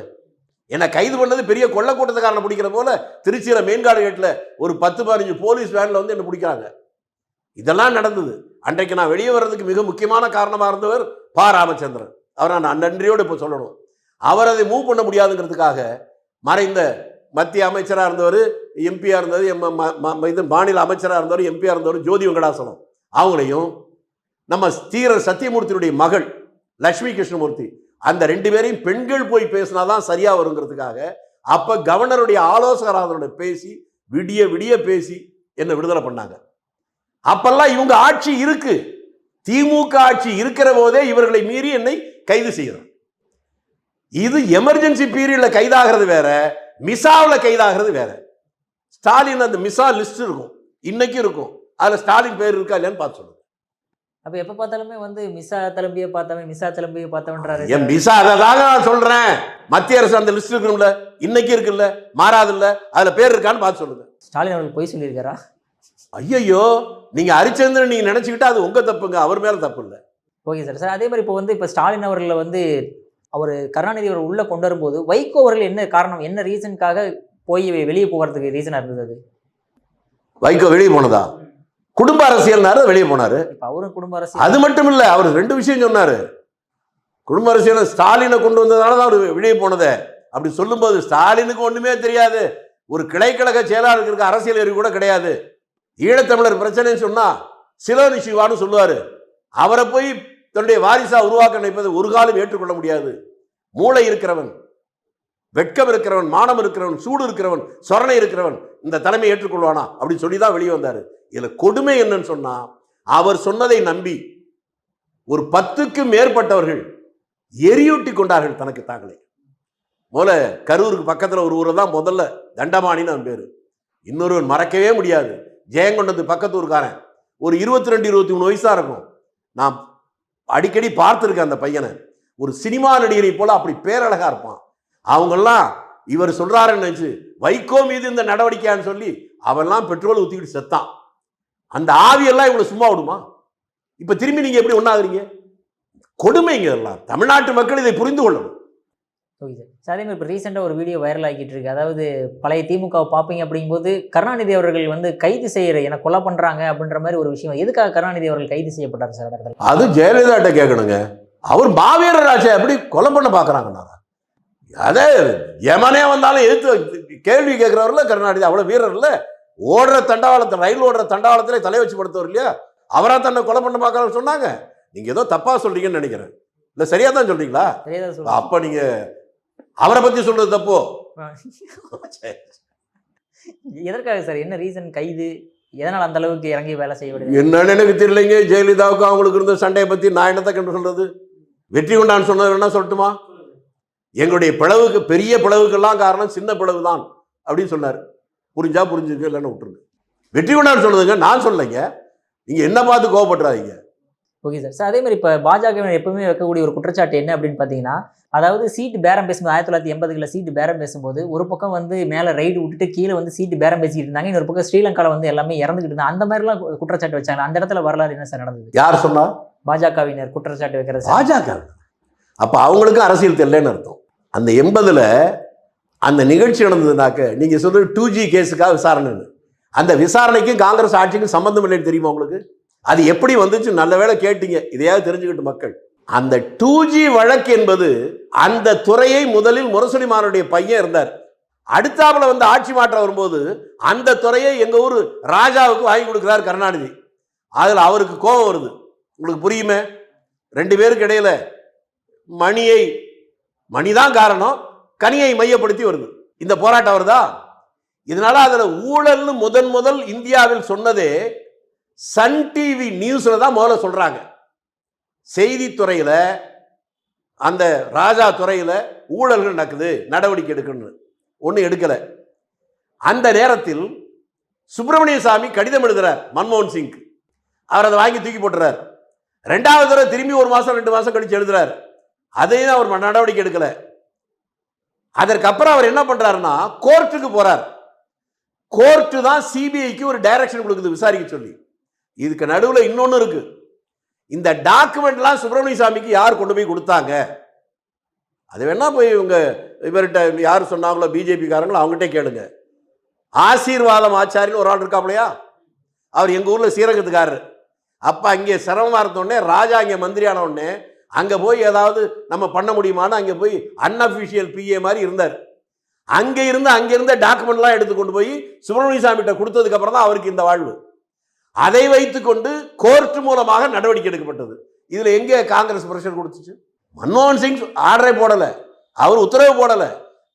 என்ன கைது பண்ணது பெரிய கொள்ள கூட்டத்துக்காரனை பிடிக்கிற போல திருச்சியில மெயின்காடு கேட்ல ஒரு 10-15 போலீஸ் வேன்ல வந்து என்ன பிடிக்கிறாங்க. இதெல்லாம் நடந்தது. அன்றைக்கு நான் வெளியே வர்றதுக்கு மிக முக்கியமான காரணமா இருந்தவர் ப. ராமச்சந்திரன். அவரை நான் நன்றியோடு இப்போ சொல்லணும். அவர் அதை மூவ் பண்ண முடியாதுங்கிறதுக்காக மறைந்த மத்திய அமைச்சராக இருந்தவர், எம்பியா இருந்தது, இது மாநில அமைச்சராக இருந்தவர், எம்பியா இருந்தவர் ஜோதி வெங்கடாசலம், அவங்களையும் நம்ம ஸ்ரீரர் சத்தியமூர்த்தியுடைய மகள் லட்சுமி கிருஷ்ணமூர்த்தி, அந்த 2 பேரையும் பெண்கள் போய் பேசினாதான் சரியா வருங்கிறதுக்காக அப்ப கவர்னருடைய ஆலோசகராக பேசி விடிய விடிய பேசி என்ன விடுதலை பண்ணாங்க. அப்பெல்லாம் இவங்க ஆட்சி இருக்கு, திமுக ஆட்சி இருக்கிற போதே இவர்களை மீறி என்னை கைது செய்யணும். இது எமர்ஜென்சி பீரியட்ல கைதாகிறது வேற, மிசாவில் கைதாகிறது வேற. ஸ்டாலின் அந்த மிசா லிஸ்ட் இருக்கும், இன்னைக்கு இருக்கும், அதுல ஸ்டாலின் பேர் இருக்கா இல்லையான்னு பார்த்து சொல்லுங்க. அப்ப எப்ப பார்த்தாலுமே வந்து மிசா தலம்பியை பார்த்தவன்றாரு. என் மிசா அதான் நான் சொல்றேன், மத்திய அரசு அந்த லிஸ்ட் இருக்குல்ல, இன்னைக்கு இருக்குல்ல, மாறாது இல்ல, அதுல பேர் இருக்கான்னு பார்த்து சொல்லுங்க. ஸ்டாலின் அவர்கள் போய் சொல்லியிருக்காரா? ஐயோ, நீங்க ஹரிச்சந்திரன் நீங்க நினைச்சுக்கிட்டா அது உங்க தப்புங்க, அவர் மேல தப்பு இல்லை. Okay sir. சார் அதே மாதிரி இப்போ ஸ்டாலின் அவர்களை வந்து அவர் கருணாநிதி அவர் உள்ள கொண்டு வரும்போது வைகோ அவர்கள் என்ன காரணம், என்ன ரீசனுக்காக போய் வெளியே போகிறதுக்கு ரீசனா இருந்தது? வைகோ வெளியே போனதா? குடும்ப அரசியல்னாரு வெளியே போனாரு. அவரும் குடும்ப அரசியல். அது மட்டும் இல்ல, அவர் 2 விஷயம் சொன்னாரு. குடும்ப அரசியல் ஸ்டாலினை கொண்டு வந்ததுனால தான் அவர் வெளியே போனதே. அப்படி சொல்லும்போது ஸ்டாலினுக்கு ஒண்ணுமே தெரியாது, ஒரு கிளைக்கழக செயலாளருக்கு அரசியல் அறிவு கூட கிடையாது. ஈழத்தமிழர் பிரச்சனைன்னு சொன்னா சிலோனி சிவான்னு சொல்லுவாரு. அவரை போய் தன்னுடைய வாரிசா உருவாக்க நினைப்பது ஒரு காலம் ஏற்றுக்கொள்ள முடியாது. மூளை இருக்கிறவன், வெட்கம் இருக்கிறவன், மானம் இருக்கிறவன், சூடு இருக்கிறவன், சொரணை இருக்கிறவன் இந்த தலைமை ஏற்றுக்கொள்வானா அப்படின்னு சொல்லிதான் வெளியே வந்தாரு. இதுல கொடுமை என்னன்னு சொன்னா, அவர் சொன்னதை நம்பி ஒரு 10க்கு மேற்பட்டவர்கள் எரியூட்டி கொண்டார்கள் தனக்கு தாங்களே. போல கரூருக்கு பக்கத்துல ஒரு ஊரை தான் முதல்ல தண்டமானின்னு அவன் பேரு. இன்னொருவன் மறக்கவே முடியாது, ஜெயங்கொண்டது பக்கத்தூருக்காரன், ஒரு 22-23 வயசா இருக்கும். நான் அடிக்கடி பார்த்துருக்கேன் அந்த பையனை. ஒரு சினிமா நடிகரை போல அப்படி பேரழகா இருப்பான். அவங்கெல்லாம் இவர் சொல்றாருன்னு நினைச்சு வைகோ மீது இந்த நடவடிக்கையான்னு சொல்லி அவெல்லாம் பெட்ரோல் ஊத்திக்கிட்டு செத்தான். அந்த ஆவியெல்லாம் இவ்வளவு சும்மா விடுமா? இப்ப திரும்பி நீங்க எப்படி ஒண்ணாகிறீங்க? கொடுமைங்க எல்லாம். தமிழ்நாட்டு மக்கள் இதை புரிந்து கொள்ளணும். Okay sir. அதே மாதிரி இப்போ ரீசெண்டாக ஒரு வீடியோ வைரல் ஆகிட்டு இருக்கு. அதாவது பழைய திமுகவை பார்ப்பீங்க அப்படிங்கும்போது கருணாநிதி அவர்கள் வந்து கைது செய்யற, என கொலை பண்றாங்க அப்படின்ற மாதிரி ஒரு விஷயம். எதுக்காக கருணாநிதி அவர்கள் கைது செய்யப்பட்டார் சார்? அது ஜெயலலிதாட்ட கேட்கணுங்க. அவர் மாவீரர் ஆட்சியை எப்படி கொலை பண்ண பாக்குறாங்க? அதே எமனே வந்தாலும் எதிர்த்து கேள்வி கேட்கிறவர்ல கருணாநிதி அவ்வளவு வீரர் இல்ல. ஓடுற தண்டவாளத்தை, ரயில் ஓடுற தண்டவாளத்திலே தலை வச்சு படுத்தவர் இல்லையா? அவரா தன்னை கொலை பண்ண பார்க்கற சொன்னாங்க. நீங்க ஏதோ தப்பா சொல்றீங்கன்னு நினைக்கிறேன். இல்ல சரியா தான் சொல்றீங்களா? அப்ப நீங்க அவரை பத்தி சொல்றது தப்போ? எதற்காக சார், என்ன ரீசன் கைது, எதனால் அந்த அளவுக்கு இறங்கி வேலை செய்ய விடுது என்னன்னு எனக்கு தெரியலைங்க. ஜெயலலிதாவுக்கு அவங்களுக்கு இருந்த சண்டையை பத்தி நான் என்னத்தை கண்டு சொல்றது? வெற்றி கொண்டான்னு சொன்னது என்ன சொல்லட்டுமா? எங்களுடைய பிளவுக்கு, பெரிய பிளவுக்கெல்லாம் காரணம் சின்ன பிளவு தான் அப்படின்னு சொன்னார். புரிஞ்சா புரிஞ்சுக்க, இல்லைன்னு விட்டுருங்க. வெற்றி கொண்டான்னு சொன்னதுங்க, நான் சொல்லலைங்க. நீங்க என்ன பார்த்து கோவப்படுறாதீங்க. Okay sir. சார் அதே மாதிரி இப்போ பாஜக எப்பவுமே வைக்கக்கூடிய ஒரு குற்றச்சாட்டு என்ன அப்படின்னு பார்த்தீங்கன்னா, அதாவது சீட்டு பேரம் பேசும்போது 1980களில் சீட்டு பேரம் பேசும்போது ஒரு பக்கம் வந்து மேலே ரைடு விட்டுட்டு கீழே வந்து சீட்டு பேரம் பேசிக்கிட்டு இருந்தாங்க, இன்னொரு பக்கம் ஸ்ரீலங்காவில் வந்து எல்லாமே இறந்துக்கிட்டு இருந்தாங்க. அந்த மாதிரிலாம் குற்றச்சாட்டு வச்சாங்க. அந்த இடத்துல வரலாறு என்ன சார் நடந்தது? யார் சொன்னா? பாஜகவினர் குற்றச்சாட்டு வைக்கிறது. பாஜக அப்ப அவங்களுக்கும் அரசியல் தெரியலன்னு அர்த்தம். அந்த 80ல் அந்த நிகழ்ச்சி நடந்ததுனாக்க நீங்க சொல்றது 2G கேஸுக்காக விசாரணை. அந்த விசாரணைக்கும் காங்கிரஸ் ஆட்சிக்கும் சம்பந்தம் இல்லைன்னு தெரியுமா உங்களுக்கு? அது எப்படி வந்துச்சு? நல்ல வேளை கேட்டீங்க. இதையாவது தெரிஞ்சுக்கிட்டு மக்கள். அந்த 2G வழக்கு என்பது அந்த துறையை முதலில் முரசொலிமாரனுடைய பையன் இருந்தார். அடுத்தாப்புல வந்து ஆட்சி மாற்றம் வரும்போது அந்த துறையை எங்க ஊர் ராஜாவுக்கு வாங்கி கொடுக்கிறார் கருணாநிதி. அதுல அவருக்கு கோபம் வருது. உங்களுக்கு புரியுமே? 2 பேருக்கு இடையில மணிதான் காரணம், கனியை மையப்படுத்தி வருது இந்த போராட்டம் வருதா? இதனால அதுல ஊழல்னு முதல் இந்தியாவில் சொன்னதே சன் டிவி நியூஸ்ல தான் முதல்ல சொல்றாங்க. செய்தித்துறையில, அந்த ராஜா துறையில ஊழல்கள் நடக்குது, நடவடிக்கை எடுக்கணும், ஒன்றும் எடுக்கல. அந்த நேரத்தில் சுப்பிரமணிய சாமி கடிதம் எழுதுறார் மன்மோகன் சிங். அவர் அதை வாங்கி தூக்கி போட்டுறார். 2வது தடவை திரும்பி 1 மாசம் 2 மாசம் கழிச்சு எழுதுறாரு, அதையும் அவர் நடவடிக்கை எடுக்கல. அதற்கப்புறம் அவர் என்ன பண்றாருன்னா கோர்ட்டுக்கு போறார். கோர்ட்டு தான் சிபிஐக்கு ஒரு டைரக்ஷன் கொடுக்குது விசாரிக்க சொல்லி. இதுக்கு நடுவில் இன்னொன்னு இருக்கு. இந்த டாக்குமெண்ட்லாம் சுப்பிரமணிய சாமிக்கு யார் கொண்டு போய் கொடுத்தாங்க, அது வேணா போய் இவர்கிட்ட யார் சொன்னாங்களோ பிஜேபி காரங்களோ அவங்ககிட்ட கேளுங்க. ஆசீர்வாதம் ஆச்சாரின்னு ஒரு ஆள் இருக்காப்லையா, அவர் எங்க ஊர்ல ஸ்ரீரங்கத்துக்காரர். அப்ப அங்கே சிரமமா இருந்தோடனே ராஜா இங்க மந்திரியான உடனே அங்க போய் ஏதாவது நம்ம பண்ண முடியுமான்னு அங்க போய் அன்அபிஷியல் பிஏ மாதிரி இருந்தார். அங்க இருந்த டாக்குமெண்ட்லாம் எடுத்து கொண்டு போய் சுப்பிரமணிய சாமி கிட்ட கொடுத்ததுக்கு அப்புறம் தான் அவருக்கு இந்த வாழ்வு. அதை வைத்துக்கொண்டு கோர்ட் மூலமாக நடவடிக்கை எடுக்கப்பட்டது. இதுல எங்க காங்கிரஸ் பிரஷர் கொடுத்துச்சு? மன்மோகன் சிங் ஆர்டரை போடல, அவர் உத்தரவு போடல,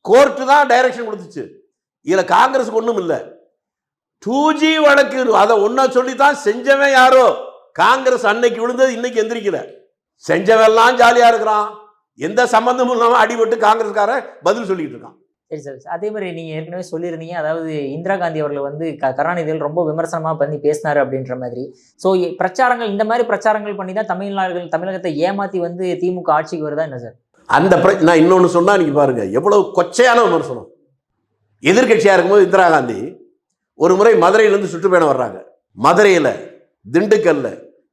கோர்ட்டு தான் டைரக்ஷன் கொடுத்துச்சு. இதுல காங்கிரஸுக்கு ஒண்ணும் இல்லை. 2G வழக்கு அதை ஒன்ன சொல்லித்தான் செஞ்சவன் யாரோ. காங்கிரஸ் அன்னைக்கு விழுந்தது இன்னைக்கு எந்திரிக்கல. செஞ்சவெல்லாம் ஜாலியா இருக்கிறான், எந்த சம்பந்தமும் இல்லாம அடிபட்டு காங்கிரஸ்கார பதில் சொல்லிட்டு இருக்கான். சரி சார், அதே மாதிரி நீங்க ஏற்கனவே சொல்லியிருந்தீங்க, அதாவது இந்திரா காந்தி அவர்கள் வந்து கருணாநிதியில் ரொம்ப விமர்சனமா பண்ணி பேசினாரு அப்படின்ற மாதிரி. ஸோ பிரச்சாரங்கள், இந்த மாதிரி பிரச்சாரங்கள் பண்ணி தான் தமிழகத்தை ஏமாத்தி வந்து திமுக ஆட்சிக்கு வருதா என்ன சார்? அந்த நான் இன்னொன்னு சொன்னா நீங்க பாருங்க எவ்வளவு கொச்சையான விமர்சனம். எதிர்கட்சியா இருக்கும்போது இந்திரா காந்தி ஒரு முறை மதுரையிலிருந்து சுற்றுப்பயணம் வர்றாங்க. மதுரையில, திண்டுக்கல்ல,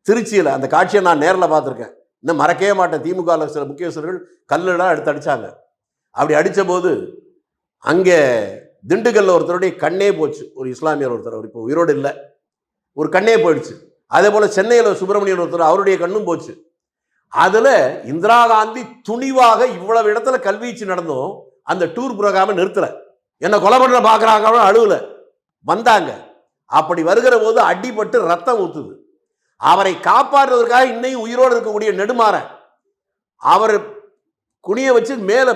திருச்சியில அந்த காட்சியை நான் நேரில் பார்த்துருக்கேன். இன்னும் மறக்கவே மாட்டேன். திமுக சில முக்கியஸ்தர்கள் கல்லுலாம் எடுத்து அடிச்சாங்க. அப்படி அடித்த போது அங்கே திண்டுக்கல்ல ஒருத்தருடைய கண்ணே போச்சு. ஒரு இஸ்லாமியர் ஒருத்தர், அவர் இப்போ உயிரோடு இல்லை, ஒரு கண்ணே போயிடுச்சு. அதே போல சென்னையில் சுப்பிரமணியன் ஒருத்தர், அவருடைய கண்ணும் போச்சு. அதுல இந்திரா காந்தி துணிவாக இவ்வளவு இடத்துல கல்வீச்சு நடந்தும் அந்த டூர் ப்ரோக்ராமை நிறுத்தல. என்ன கொலை பண்ண பார்க்குறாங்க, அழுவல வந்தாங்க. அப்படி வருகிற போது அடிபட்டு ரத்தம் ஊத்துது. அவரை காப்பாற்றுவதற்காக இன்னையும் உயிரோடு இருக்கக்கூடிய நெடுமாறன் அவர் குனிய வச்சு மேல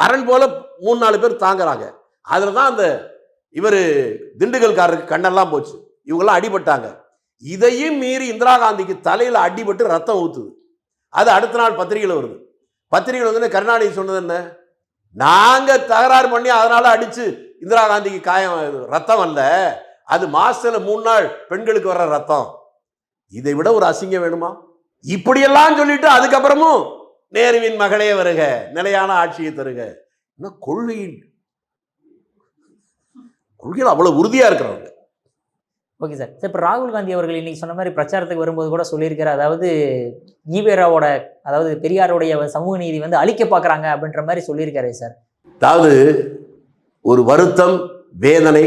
அரண் போல 3-4 பேர் தாங்குறாங்க. அதுல தான் அந்த இவர் திண்டுக்கல்காரருக்கு கண்ணெல்லாம் போச்சு, இவங்கெல்லாம் அடிபட்டாங்க. இதையும் மீறி இந்திரா காந்திக்கு தலையில அடிபட்டு ரத்தம் ஊத்துது. அது அடுத்த நாள் பத்திரிகையில் வருது. பத்திரிகையில் வந்து கருணாநிதி சொன்னது என்ன, நாங்க தகராறு பண்ணி அதனால அடிச்சு இந்திரா காந்திக்கு காயம் ரத்தம் அல்ல, அது மாசத்துல 3 நாள் பெண்களுக்கு வர்ற ரத்தம். இதை விட ஒரு அசிங்கம் வேணுமா? இப்படியெல்லாம் சொல்லிட்டு அதுக்கப்புறமும் நேருவின் மகளே வருக, நிலையான ஆட்சியை தருக. கொள்கையில் அவ்வளவு உறுதியா இருக்கிறவங்க. Okay sir. இப்போ ராகுல் காந்தி அவர்கள் இன்னைக்கு சொன்ன மாதிரி பிரச்சாரத்துக்கு வரும்போது கூட சொல்லியிருக்கிறார், அதாவது ஈவேராவோட, அதாவது பெரியாருடைய சமூக நீதி வந்து அழிக்க பார்க்குறாங்க அப்படின்ற மாதிரி சொல்லியிருக்காரு சார். அதாவது ஒரு வருத்தம், வேதனை,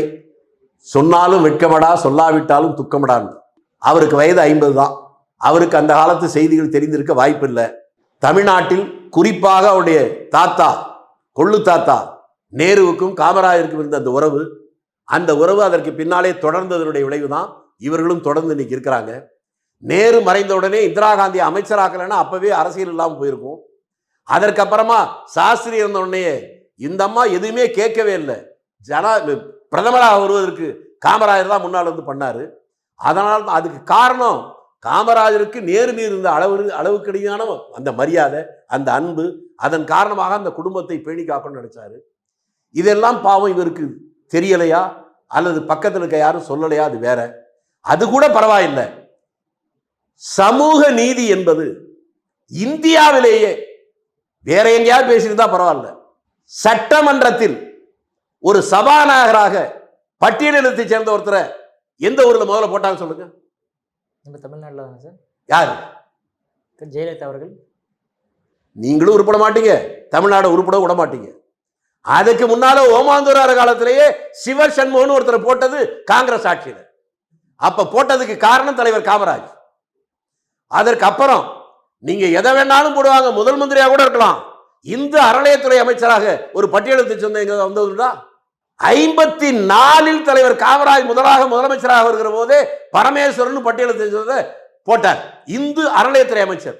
சொன்னாலும் வெட்கமடா, சொல்லாவிட்டாலும் துக்கமடான்னு. அவருக்கு வயது 50 தான். அவருக்கு அந்த காலத்து செய்திகள் தெரிந்திருக்க வாய்ப்பு இல்லை. தமிழ்நாட்டில் குறிப்பாக அவருடைய தாத்தா, கொள்ளு தாத்தா நேருவுக்கும் காமராஜருக்கும் இருந்த அந்த உறவு, அந்த உறவு அதற்கு பின்னாலே தொடர்ந்ததனுடைய விளைவு தான் இவர்களும் தொடர்ந்து இன்னைக்கு இருக்கிறாங்க. நேரு மறைந்த உடனே இந்திரா காந்தி அமைச்சராக்கலைன்னா அப்பவே அரசியல் இல்லாமல் போயிருக்கும். அதற்கப்புறமா சாஸ்திரி இருந்த உடனே இந்த அம்மா எதுவுமே கேட்கவே இல்லை. பிரதமராக வருவதற்கு காமராஜர் தான் முன்னால் வந்து பண்ணாரு. அதனால் அதுக்கு காரணம் காமராஜருக்கு நேரு மீது இருந்த அளவுக்கடியான அந்த மரியாதை, அந்த அன்பு, அதன் காரணமாக அந்த குடும்பத்தை பேணி காக்கணும்னு நினைச்சாரு. இதெல்லாம் பாவம் இவருக்கு தெரியலையா அல்லது பக்கத்தில் இருக்க யாரும் சொல்லலையா, அது வேற. அது கூட பரவாயில்லை. சமூக நீதி என்பது இந்தியாவிலேயே வேற எங்கேயாவது பேசியிருந்தா பரவாயில்ல, சட்டமன்றத்தில் ஒரு சபாநாயகராக பட்டியலினத்தை சேர்ந்த ஒருத்தரை எந்த ஊர்ல முதல்ல போட்டாங்க சொல்லுங்க? நம்ம தமிழ்நாட்டில் தானே சார். யாரு? ஜெயலலிதா அவர்கள். நீங்களும் உருப்பட மாட்டீங்க, தமிழ்நாடு உருப்பட விட மாட்டீங்க. அதுக்கு முன்னால ஓமாந்தூரார் காலத்திலேயே சிவர் சண்முகன் ஒருத்தர் போட்டது காங்கிரஸ் ஆட்சியில். அப்ப போட்டதுக்கு காரணம் தலைவர் காமராஜ். அதற்கு அப்புறம் நீங்க எதை வேணாலும் போடுவாங்க, முதல் மந்திரியா கூட இருக்கலாம். இந்து அறநிலையத்துறை அமைச்சராக ஒரு பட்டியலத்தை சொன்ன வந்ததுடா. 54 தலைவர் காமராஜ் முதலமைச்சராக வருகிற போதே பரமேஸ்வரன் பட்டியலத்தை சொன்னதை போட்டார். இந்து அறநிலையத்துறை அமைச்சர்.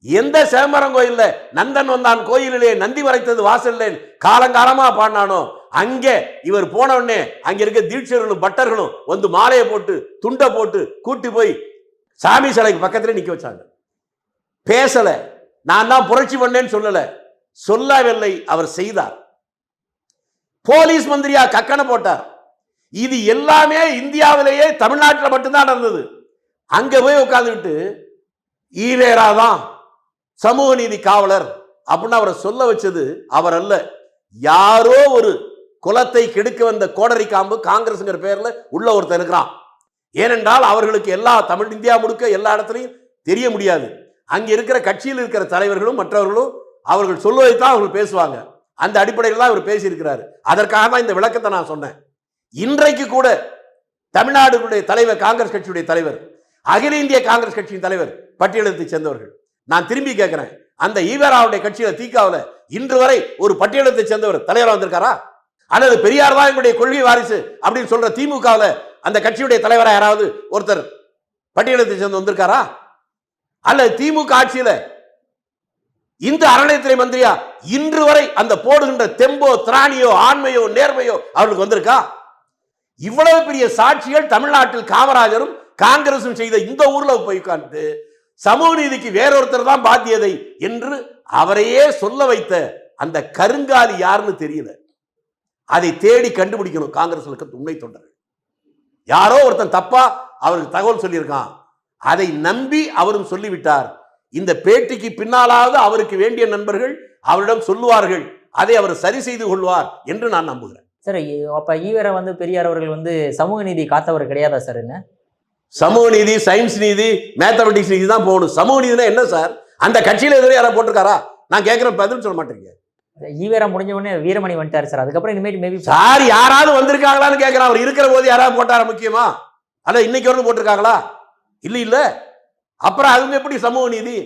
எந்த சிதம்பரம் கோயில்ல நந்தன் வந்தான் கோயிலிலே நந்தி வரைத்தது வாசல்ல காலங்காலமா பாடினானோ அங்கே இவர் போன உடனே அங்க இருக்க தீட்சர்களும் பட்டர்களும் வந்து மாலையை போட்டு துண்டை போட்டு கூட்டி போய் சாமி சிலைக்கு பக்கத்துல நிக்க வச்சாங்க. பேசல, நான் தான் புரட்சி பண்ணேன்னு சொல்லவில்லை, அவர் செய்தார். போலீஸ் மந்திரியா கக்கனை போட்டார். இது எல்லாமே இந்தியாவிலேயே தமிழ்நாட்டில் மட்டும்தான் நடந்தது. அங்க போய் உட்கார்ந்துட்டு ஈவேரா தான் சமூக நீதி காவலர், அப்படின்னு அவரை சொல்ல வச்சது அவர் அல்ல, யாரோ ஒரு குலத்தை கெடுக்க வந்த கோடரி காம்பு காங்கிரஸ்ங்கிற பேர்ல உள்ள ஒருத்தர் இருக்கிறான். ஏனென்றால் அவர்களுக்கு எல்லா தமிழ் இந்தியா முழுக்க எல்லா இடத்துலையும் தெரிய முடியாது. அங்க இருக்கிற கட்சியில் இருக்கிற தலைவர்களும் மற்றவர்களும் அவர்கள் சொல்வதைத்தான் அவர்கள் பேசுவாங்க. அந்த அடிப்படையில் தான் அவர் பேசியிருக்கிறாரு. அதற்காக தான் இந்த விளக்கத்தை நான் சொன்னேன். இன்றைக்கு கூட தமிழ்நாடுடைய தலைவர், காங்கிரஸ் கட்சியுடைய தலைவர், அகில இந்திய காங்கிரஸ் கட்சியின் தலைவர் பட்டியலத்தை சேர்ந்தவர்கள். நான் திரும்பி கேட்கிறேன், அந்த ஈவேராவுடைய கட்சியில தீகாவில் இன்று வரை ஒரு பட்டியலத்தை சேர்ந்தவர் தலைவராக வந்திருக்காரா? அல்லது பெரியார் தான் எங்களுடைய கொள்கை வாரிசு அப்படின்னு சொல்ற திமுகவில் அந்த கட்சியுடைய தலைவராக யாராவது ஒருத்தர் பட்டியலத்தை சேர்ந்து வந்திருக்காரா? அல்லது திமுக ஆட்சியில இந்த அறநிலையத்துறை மந்திரியா இன்று வரை அந்த போடுகின்ற தெம்போ, திராணியோ, ஆண்மையோ, நேர்மையோ அவர்களுக்கு வந்திருக்கா? இவ்வளவு பெரிய சாட்சிகள் தமிழ்நாட்டில் காமராஜரும் காங்கிரசும் செய்த இந்த ஊர்ல போய் உட்கார்ந்து சமூக நீதிக்கு வேறொருத்தர் தான் பாத்தியதை என்று அவரையே சொல்ல வைத்த அந்த கருங்காலி யாருன்னு தெரியல. அதை தேடி கண்டுபிடிக்கணும் காங்கிரஸ் உண்மை தொண்டர்கள். யாரோ ஒருத்தன் தப்பா அவருக்கு தகவல் சொல்லியிருக்கான், அதை நம்பி அவரும் சொல்லிவிட்டார். இந்த பேட்டிக்கு பின்னாலாவது அவருக்கு வேண்டிய நண்பர்கள் அவரிடம் சொல்லுவார்கள், அதை அவர் சரி செய்து கொள்வார் என்று நான் நம்புகிறேன். சார், அப்ப ஈவேரா வந்து பெரியார் அவர்கள் வந்து சமூக நீதி காத்தவர் கிடையாதா சார்? என்ன சமூக நீதி, சயின்ஸ் நீதி, மேத்தமெட்டிக்ஸ் நீதி தான் போகணும். சமூக நீதினா என்ன சார்? அந்த கட்சியில எதிரே யாராவது போட்டிருக்காரா? நான் கேட்கிறேன், பதில் சொல்ல மாட்டேங்க. ஈவேரா முடிஞ்ச உடனே வீரமணி வந்துட்டார் சார். அதுக்கப்புறம் இனிமேல் மேபி சார் யாராவது வந்திருக்காங்களான்னு கேட்கிறேன். அவர் இருக்கிற போது யாராவது போட்டாரா முக்கியமா? அல்ல இன்னைக்கு வந்து போட்டிருக்காங்களா? இல்ல இல்ல. அப்புறம் அவங்க எப்படி சமூக நீதி?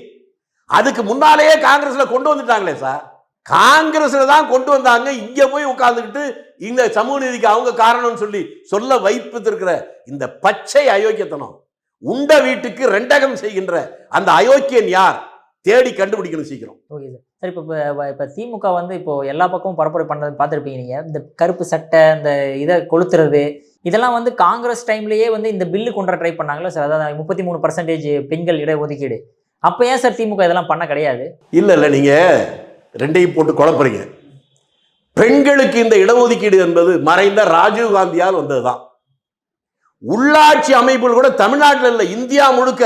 அதுக்கு முன்னாலேயே காங்கிரஸ்ல கொண்டு வந்துட்டாங்களே சார். காங்கிரஸ்ல தான் கொண்டு வந்தாங்க. இங்க போய் உட்கார்ந்துக்கிட்டு இந்த சமூக நீதிக்கு அவங்க காரணம்னு சொல்லி சொல்ல வைப்பிருக்கிற இந்த பச்சை அயோக்கியத்தனம், உண்ட வீட்டுக்கு ரெண்டகம் செய்கின்ற அந்த அயோக்கியன் யார்? தேடி கண்டுபிடிக்கணும் சீக்கிரம். Okay sir. சார், இப்போ திமுக வந்து இப்போ எல்லா பக்கமும் பரப்புரை பண்ணது பார்த்துருப்பீங்க நீங்க. இந்த கருப்பு சட்டை, இந்த இதை கொளுத்துறது, இதெல்லாம் வந்து காங்கிரஸ் டைம்லயே வந்து இந்த பில்லு கொண்டு ட்ரை பண்ணாங்களா சார்? அதாவது 33% பெண்கள் இடஒதுக்கீடு. அப்ப ஏன் சார் திமுக இதெல்லாம் பண்ண கிடையாது? இல்ல நீங்க ரெண்டையும் போட்டு குழப்பறீங்க. பெண்களுக்கு இந்த இடஒதுக்கீடு என்பது மறைந்த ராஜீவ் காந்தியால் வந்ததுதான். உள்ளாட்சி அமைப்புகள் கூட தமிழ்நாட்டில் இல்லை, இந்தியா முழுக்க.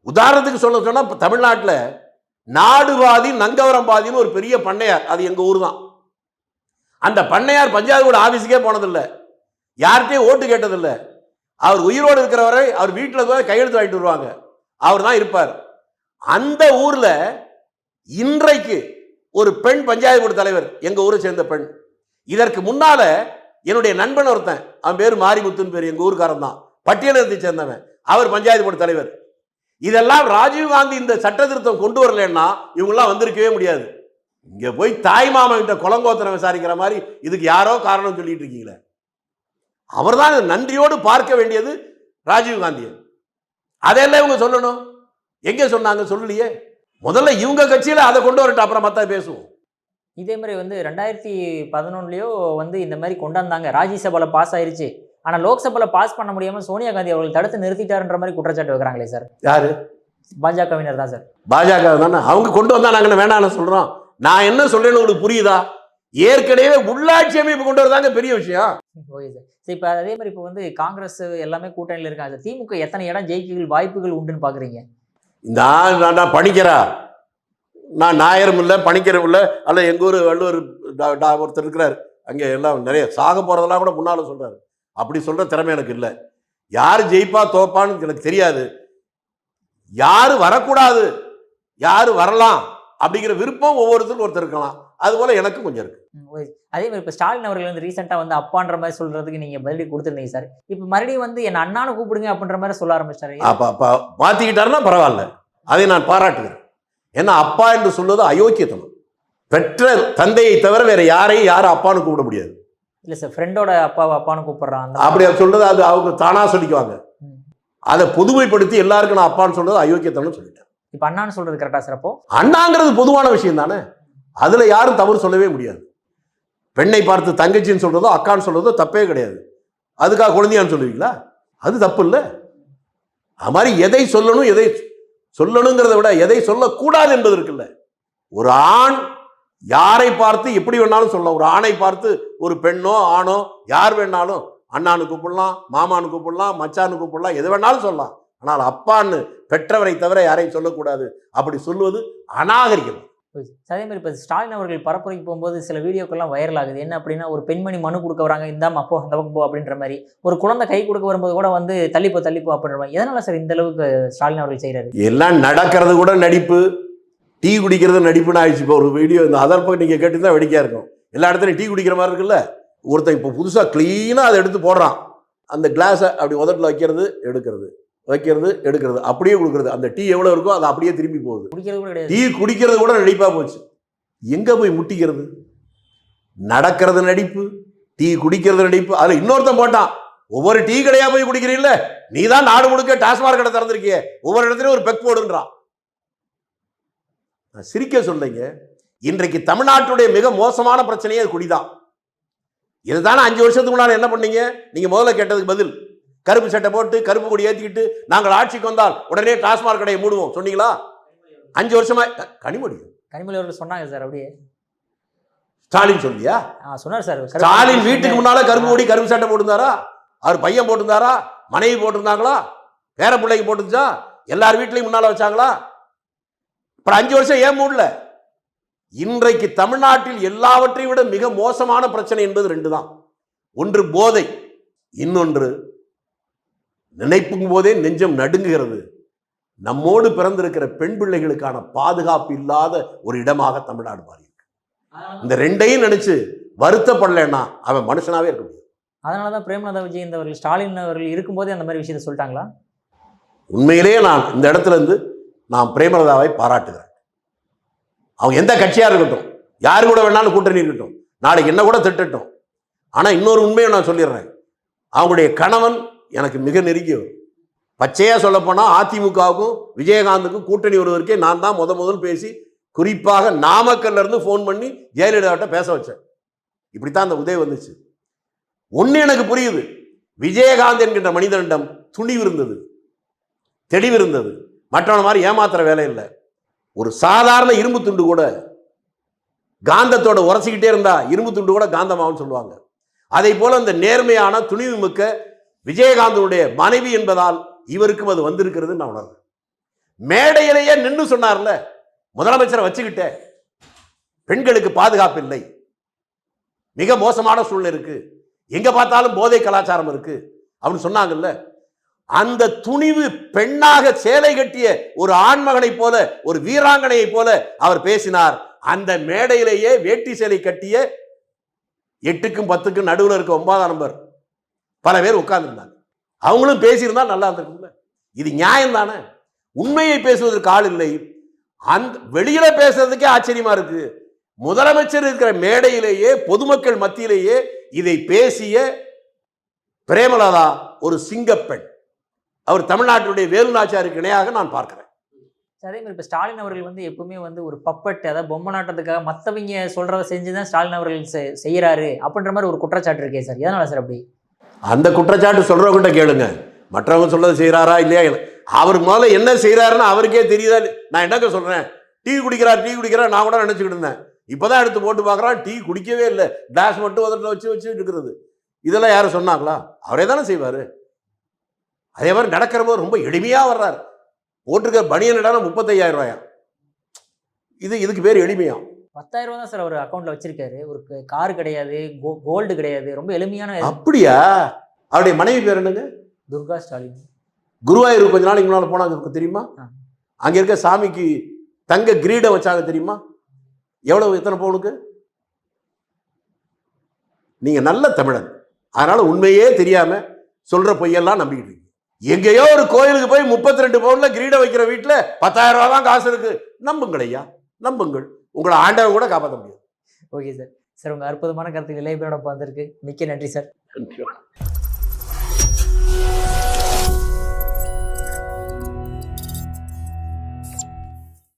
உதாரணத்துக்கு சொல்ல சொன்னா தமிழ்நாட்டில் நாடுவாதி நங்கவரம்பாதின்னு ஒரு பெரிய பண்ணையார், அது எங்க ஊர் தான். அந்த பண்ணையார் பஞ்சாயத்து கூட ஆபீஸுக்கே போனதில்லை, யார்கிட்டையும் ஓட்டு கேட்டதில்லை. அவர் உயிரோடு இருக்கிறவரை அவர் வீட்டில் போய் கையெழுத்து வாங்கிட்டு வருவாங்க, அவர் தான் இருப்பார். அந்த ஊர்ல இன்றைக்கு ஒரு பெண் பஞ்சாயத்து போர்டு தலைவர், எங்க ஊரை சேர்ந்த பெண். இதற்கு முன்னால என்னுடைய நண்பன் ஒருத்தன், அவன் பேரு மாரிமுத்துன்னு பேர், எங்க ஊருக்காரன் தான், பட்டியலத்தை சேர்ந்தவன், அவர் பஞ்சாயத்து போர்டு தலைவர். இதெல்லாம் ராஜீவ்காந்தி இந்த சட்ட திருத்தம் கொண்டு வரலன்னா இவங்கெல்லாம் வந்திருக்கவே முடியாது. இங்க போய் தாய் மாமன் கிட்ட குளங்கோத்திரம் விசாரிக்கிற மாதிரி இதுக்கு யாரோ காரணம் சொல்லிட்டு இருக்கீங்களே. அவர் தான் நன்றியோடு பார்க்க வேண்டியது ராஜீவ்காந்தியை. அதெல்லாம் இவங்க சொல்லணும். எங்க சொன்னாங்க? சொல்லலையே. முதல்ல இவங்க கட்சியில அதை கொண்டு வரட்டும், அப்புறம் மத்த பேசுவோம். இதே மாதிரி வந்து 2011லயோ வந்து இந்த மாதிரி கொண்டாந்தாங்க, ராஜ்யசபால பாஸ் ஆயிருச்சு. ஆனா லோக்சபால பாஸ் பண்ண முடியாம சோனியா காந்தி அவர்கள் தடுத்து நிறுத்திட்டாருன்ற மாதிரி குற்றச்சாட்டு வைக்கிறாங்களே சார். யாரு? பாஜகவினர் தான் சார். பாஜக தானே அவங்க கொண்டு வந்தா, நாங்க வேணாம்னு சொல்றோம். நான் என்ன சொல்றேன்னு உங்களுக்கு புரியுதா? ஏற்கனவே உள்ளாட்சி அமைப்பு கொண்டு வரதாங்க பெரிய விஷயம். Okay sir. சரி, இப்போ அதே மாதிரி இப்போ வந்து காங்கிரஸ் எல்லாமே கூட்டணியில் இருக்காங்க. திமுக எத்தனை இடம் ஜெயிக்க வாய்ப்புகள் உண்டுன்னு பாக்குறீங்க? நான் பணிக்கிறா, நான் நாயரும் இல்லை பணிக்கரும் இல்லை, அல்ல எங்கள் ஊர் வள்ளுவர் ஒருத்தர் இருக்கிறார், அங்கே எல்லாம் நிறைய சாக போகிறதெல்லாம் கூட முன்னால் சொல்கிறாரு. அப்படி சொல்கிற திறமை எனக்கு இல்லை. யார் ஜெயிப்பா தோப்பான்னு எனக்கு தெரியாது. யார் வரக்கூடாது, யார் வரலாம் அப்படிங்கிற விருப்பம் ஒவ்வொருத்தருக்கும் ஒருத்தர் இருக்கலாம். அதுபோல் எனக்கு கொஞ்சம் இருக்கு. அதே மாதிரி இப்போ ஸ்டாலின் அவர்கள் வந்து ரீசெண்டாக வந்து அப்பான்ற மாதிரி சொல்கிறதுக்கு நீங்கள் பதிலடி கொடுத்துருந்தீங்க சார். இப்போ மறுபடியும் வந்து என்ன அண்ணான்னு கூப்பிடுங்க அப்படின்ற மாதிரி சொல்ல ஆரம்பிச்சாரு. அப்போ மாற்றிக்கிட்டாருன்னா பரவாயில்ல, அதை நான் பாராட்டுகிறேன். ஏன்னா அப்பா என்று சொல்வது அயோக்கியத்தனம். பெற்ற தந்தையை தவிர வேற யாரையும் யாரும் அப்பான்னு கூப்பிட முடியாது. இல்லை சார், ஃப்ரெண்டோட அப்பாவை அப்பான்னு கூப்பிடுறான் அப்படி சொல்றது அது அவங்க தானா சொல்லிக்குவாங்க. அதை பொதுமைப்படுத்தி எல்லாருக்கும் நான் அப்பான்னு சொல்றது அயோக்கியத்தனம் சொல்லிட்டேன். இப்போ அண்ணான்னு சொல்றது கரெக்டா சார்? அப்போ அண்ணாங்கிறது பொதுவான விஷயம் தானே, அதுல யாரும் தவறு சொல்லவே முடியாது. பெண்ணை பார்த்து தங்கச்சின்னு சொல்றதோ அக்கான்னு சொல்றதோ தப்பே கிடையாது. அதுக்காக குழந்தையான்னு சொல்லுவீங்களா? அது தப்பு இல்லை. அது மாதிரி எதை சொல்லணும் எதை சொல்லணுங்கிறத விட எதை சொல்லக்கூடாது என்பது இருக்குல்ல. ஒரு ஆண் யாரை பார்த்து எப்படி வேணாலும் சொல்லலாம். ஒரு ஆணை பார்த்து ஒரு பெண்ணோ ஆணோ யார் வேணாலும் அண்ணான்னு கூப்பிடலாம், மாமான்னு கூப்பிடலாம், மச்சான்னு கூப்பிடலாம், எது வேணாலும் சொல்லலாம். ஆனால் அப்பான்னு பெற்றவரை தவிர யாரையும் சொல்லக்கூடாது. அப்படி சொல்லுவது அநாகரிகம். அதே மாதிரி இப்போ ஸ்டாலின் அவர்கள் பரப்புரைக்கு போகும்போது சில வீடியோக்கெல்லாம் வைரல் ஆகுது. என்ன அப்படின்னா, ஒரு பெண்மணி மனு கொடுக்க வராங்க, இந்தாம்மா போ அந்த பக்கம் போ அப்படின்ற மாதிரி. ஒரு குழந்தை கை கொடுக்க வரும்போது கூட வந்து தள்ளிப்போ அப்படின்ற மாதிரி. எதனால சார் இந்த அளவுக்கு ஸ்டாலின் அவர்கள் செய்யறாரு? எல்லாம் நடக்கிறது கூட நடிப்பு, டீ குடிக்கிறது நடிப்புன்னு ஆயிடுச்சு. இப்போ ஒரு வீடியோ இந்த அதர் பக்கம் நீங்கள் கேட்டுதான் வெடிக்கையா இருக்கும். எல்லா இடத்துலையும் டீ குடிக்கிற மாதிரி இருக்குல்ல. ஒருத்தன் இப்போ புதுசாக க்ளீனாக அதை எடுத்து போடுறான். அந்த கிளாஸை அப்படி உதட்டில் வைக்கிறது எடுக்கிறது அப்படியே கொடுக்குறது. அந்த டீ எவ்வளோ இருக்கோ அது அப்படியே திரும்பி போகுது. குடிக்கிறது கூட கிடையாது. டீ குடிக்கிறது கூட நடிப்பாக போச்சு. எங்கே போய் முட்டிக்கிறது? நடக்கிறது நடிப்பு, டீ குடிக்கிறது நடிப்பு. அதில் இன்னொருத்தன் போட்டான், ஒவ்வொரு டீ கடையா போய் குடிக்கிறீல்ல, நீ தான் நாடு முழுக்க டாஸ்மாக் கடை திறந்திருக்கிய, ஒவ்வொரு இடத்துலையும் ஒரு பெக் போடுன்றான். சிரிக்க சொல்லுங்க. இன்றைக்கு தமிழ்நாட்டுடைய மிக மோசமான பிரச்சனையே குடிதான். இதுதானே 5 வருஷத்துக்கு முன்னாடி என்ன பண்ணீங்க? நீங்க முதல்ல கேட்டதுக்கு பதில், கருப்பு சட்டை போட்டு கருப்பு கொடி ஏற்றிக்கிட்டு நாங்கள் ஆட்சிக்கு வந்தால் உடனே டாஸ்மாக் கடையை மூடுவோம் சொன்னீங்களா? 5 வருஷமா கனிமொழி அவர்கள் சொன்னாங்க சார். அப்படியே ஸ்டாலின் சொல்லியா? சொன்னார் சார். ஸ்டாலின் வீட்டுக்கு முன்னால கருப்பு கொடி கருப்பு சட்டை போட்டிருந்தாரா? அவர் பையன் போட்டிருந்தாரா? மனைவி போட்டிருந்தாங்களா? பேர பிள்ளைக்கு போட்டுச்சா? எல்லார் வீட்லையும் முன்னால வச்சாங்களா? அப்புறம் 5 வருஷம் ஏன் மூடல? இன்றைக்கு தமிழ்நாட்டில் எல்லாவற்றையும் விட மிக மோசமான பிரச்சனை என்பது 2 தான். ஒன்று போதை, இன்னொன்று நினைப்பும் போதே நெஞ்சம் நடுங்குகிறது. நம்மோடு பிறந்திருக்கிற பெண் பிள்ளைகளுக்கான பாதுகாப்பு இல்லாத ஒரு இடமாக தமிழ்நாடு மாறி இருக்கு. இந்த 2ஐயும் நினைச்சு வருத்தப்படலைன்னா அவன் மனுஷனாவே இருக்க முடியும். அதனாலதான் பிரேமலதா விஜயகாந்த் அவர்கள் ஸ்டாலின் அவர்கள் இருக்கும்போதே அந்த மாதிரி விஷயத்தை சொல்லிட்டாங்களா? உண்மையிலேயே நான் இந்த இடத்துல இருந்து நான் பிரேமலதாவை பாராட்டுகிறேன். அவங்க எந்த கட்சியா இருக்கட்டும், யாரு கூட வேணாலும் கூட்டணி இருக்கட்டும், நாளைக்கு என்ன கூட திட்டட்டும். ஆனா இன்னொரு உண்மையை நான் சொல்லிடுறேன், அவங்களுடைய கணவன் எனக்கு மிக நெருங்கியவர். பச்சையா சொல்ல போனா அதிமுகவுக்கும் விஜயகாந்துக்கும் கூட்டணி வருவதற்கே நான் தான் முதல் பேசி, குறிப்பாக நாமக்கல்ல இருந்து போன் பண்ணி ஜெயலலிதாவிட்ட பேச வச்சேன். இப்படித்தான் அந்த உதவி வந்துச்சு. ஒண்ணு எனக்கு புரியுது, விஜயகாந்த் என்கின்ற மனிதனிடம் துணிவு இருந்தது, தெளிவு இருந்தது. மற்றவன மாதிரி ஏமாத்துற வேலை இல்லை. ஒரு சாதாரண இரும்பு துண்டு கூட காந்தத்தோட உரசிக்கிட்டே இருந்தா இரும்பு துண்டு கூட காந்தமாவும் சொல்லுவாங்க. அதை போல அந்த நேர்மையான துணிவு மிக்க விஜயகாந்தனுடைய மனைவி என்பதால் இவருக்கும் அது வந்திருக்கிறது நான் உணர்றேன். மேடையிலேயே நின்று சொன்னார்ல, முதலமைச்சரை வச்சுக்கிட்டே பெண்களுக்கு பாதுகாப்பு இல்லை, மிக மோசமான சூழ்நிலை இருக்கு, எங்க பார்த்தாலும் போதை கலாச்சாரம் இருக்கு அப்படின்னு சொன்னாங்கல்ல. அந்த துணிவு, பெண்ணாக சேலை கட்டிய ஒரு ஆண்மகனை போல, ஒரு வீராங்கனையை போல அவர் பேசினார். அந்த மேடையிலேயே வேட்டி சேலை கட்டிய 8க்கும் 10க்கும் நடுவில் இருக்க 9ஆம் நம்பர் பல பேர் உட்கார்ந்துருந்தாங்க. அவங்களும் பேசியிருந்தா நல்லா இருந்திருக்கும்ல. இது நியாயம் தானே? உண்மையை பேசுவதற்கு ஆள் இல்லை. அந்த வெளியில பேசுறதுக்கே ஆச்சரியமா இருக்கு. முதலமைச்சர் இருக்கிற மேடையிலேயே பொதுமக்கள் மத்தியிலேயே இதை பேசிய பிரேமலதா ஒரு சிங்கப்பெண். அவர் தமிழ்நாட்டுடைய வேலுநாச்சியாருக்கு இணையாக நான் பார்க்கிறேன். அதே மாதிரி இப்போ ஸ்டாலின் அவர்கள் வந்து எப்பவுமே வந்து ஒரு பப்பட், அதாவது பொம்மை நாட்டத்துக்காக மற்றவங்க சொல்றதை செஞ்சுதான் ஸ்டாலின் அவர்கள் செய்யறாரு அப்படின்ற மாதிரி ஒரு குற்றச்சாட்டு இருக்கே சார். எதனால சார் அப்படி? அந்த குற்றச்சாட்டு சொல்றவங்கிட்ட கேளுங்க, மற்றவங்க சொல்றது செய்யறாரா இல்லையா. அவர் முதல்ல என்ன செய்யறாருன்னு அவருக்கே தெரியுதா? நான் என்னங்க சொல்றேன், டீ குடிக்கிறார் நான் கூட நினைச்சுக்கிட்டு இருந்தேன். இப்பதான் எடுத்து போட்டு பார்க்கறான், டீ குடிக்கவே இல்லை, கிளாஸ் மட்டும் உதட்டில் வச்சு இருக்கிறது. இதெல்லாம் யாரும் சொன்னாங்களா? அவரே தானே செய்வாரு. அதே மாதிரி நடக்கிற போது ரொம்ப எளிமையா வர்றாரு. போட்டிருக்க பனியன் 35,000 ரூபாயா? இதுக்கு பேர் எளிமையா? 10,000 ரூபா தான் சார் அவர் அக்கௌண்ட்ல வச்சிருக்காரு. ஒரு கார் கிடையாது, கோல்டு கிடையாது, ரொம்ப எளிமையான. அப்படியா? அவருடைய மனைவி பேர் என்னங்க? துர்கா ஸ்டாலின். குருவாயூர் கொஞ்ச நாளைக்கு முன்னால போனாங்க தெரியுமா? அங்க இருக்க சாமிக்கு தங்க கிரீடம் வச்சாங்க தெரியுமா? எவ்வளவு, எத்தனை பவுனுக்கு? நீங்க நல்ல தமிழன், அதனால உண்மையே தெரியாம சொல்ற பொய்யெல்லாம் நம்பிக்கிட்டு இருக்கீங்க. எங்கேயோ ஒரு கோயிலுக்கு போய் 32 பவுன்ல கிரீடம் வைக்கிற வீட்டுல 10,000 ரூபா தான் காசு இருக்கு. நம்புங்கள் ஐயா, நம்புங்கள். உங்களை ஆண்டவன் கூட காப்பாற்ற முடியும். Okay sir. சார் உங்க அற்புதமான கருத்துக்கள் இளைய பேரோட வந்திருக்கு. மிக்க நன்றி சார். நன்றி.